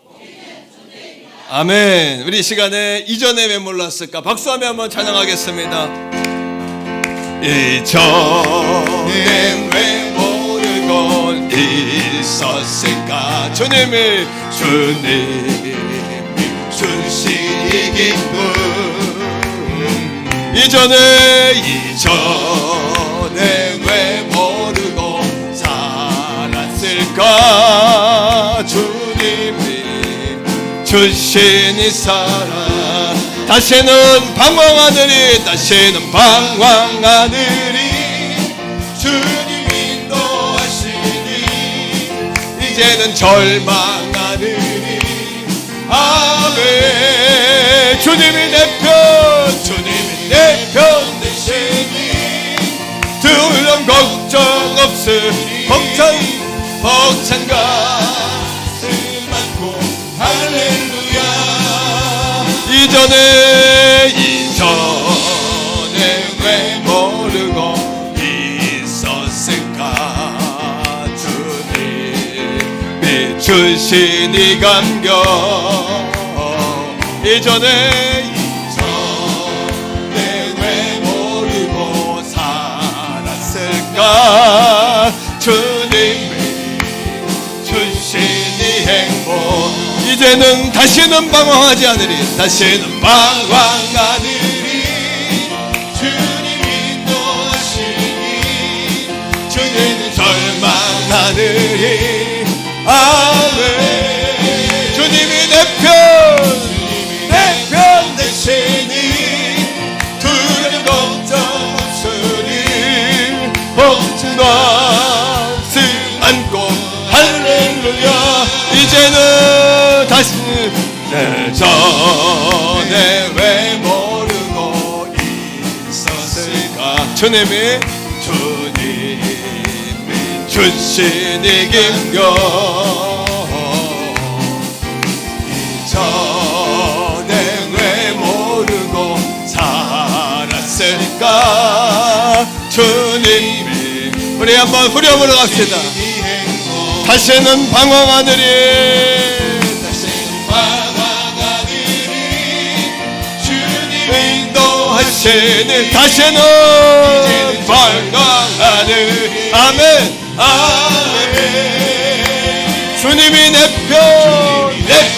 아멘. 우리 시간에 이전에 왜 몰랐을까? 박수하며 한번 찬양하겠습니다. 이전에 왜 모르고 있었을까? 주님이 주신 이 기쁨. 이전에 왜 모르고 살았을까? 주님이 주신 이 사랑. 다시는 방황하느니 주님 인도하시니 이제는 절망하느니 아멘. 주님이 내 편 되시니 두려움 걱정 없으니 벅찬 가슴 안고 할렐루야. 이전에 왜 모르고 있었을까? 주님이 주신 이 감격. 이전에 왜 모르고 살았을까? 주님이 주신 이 행복. 이제는 다시는 방황하지 않으리. 주님 인도하시니 주님은 절망하느니 아멘. 주님이 내 편 되시니 두려움 걱정 없으니 벅찬 가슴 안고 할렐루야. 이제는 다시는 예전에 왜 모르고 있었을까? 주님이 주신 이 기쁨. 이전에 왜 모르고 살았을까? 주님이 우리 한번 후렴으로 갑시다. 다시는 방황하느니 주님 인도하시니 다시는 방황하느니 아멘. 주님이 내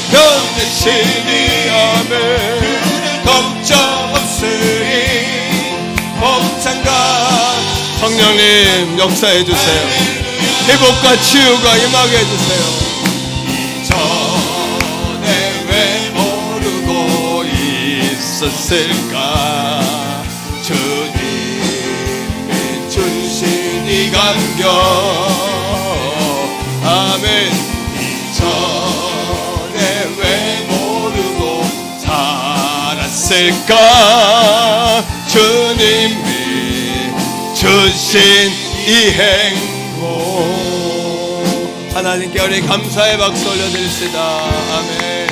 편 되시니 아멘. 걱정 없으니 벅찬가. 성령님 역사해 주세요. 회복과 치유가 임하게 해주세요. 이전에 왜 모르고 있었을까? 주님이 주신 이 감격. 아멘. 이전에 왜 모르고 살았을까? 주님이 주신 이 행복. 하나님께 우리 감사의 박수 올려드립시다. 아멘.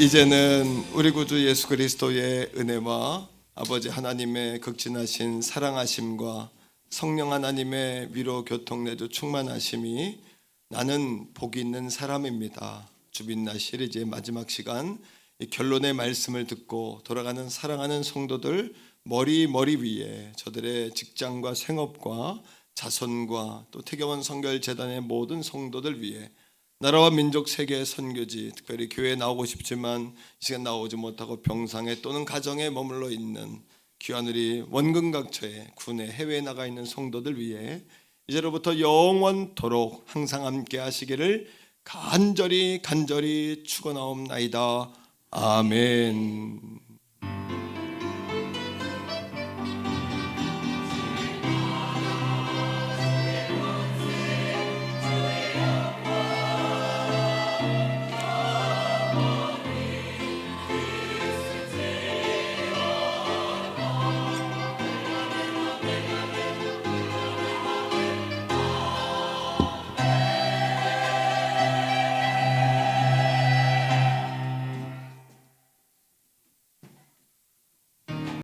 이제는 우리 구주 예수 그리스도의 은혜와 아버지 하나님의 극진하신 사랑하심과 성령 하나님의 위로 교통 내주 충만하심이 나는 복이 있는 사람입니다. 주빛날 시리즈의 마지막 시간, 이 결론의 말씀을 듣고 돌아가는 사랑하는 성도들 머리 위에 저들의 직장과 생업과 자손과 또 태경원 선결재단의 모든 성도들 위해 나라와 민족 세계 선교지, 특별히 교회에 나오고 싶지만 이 시간 나오지 못하고 병상에 또는 가정에 머물러 있는 귀한 우리 원근각처에 군에 해외에 나가 있는 성도들 위해 이제로부터 영원토록 항상 함께 하시기를 간절히 축원하옵나이다. 아멘.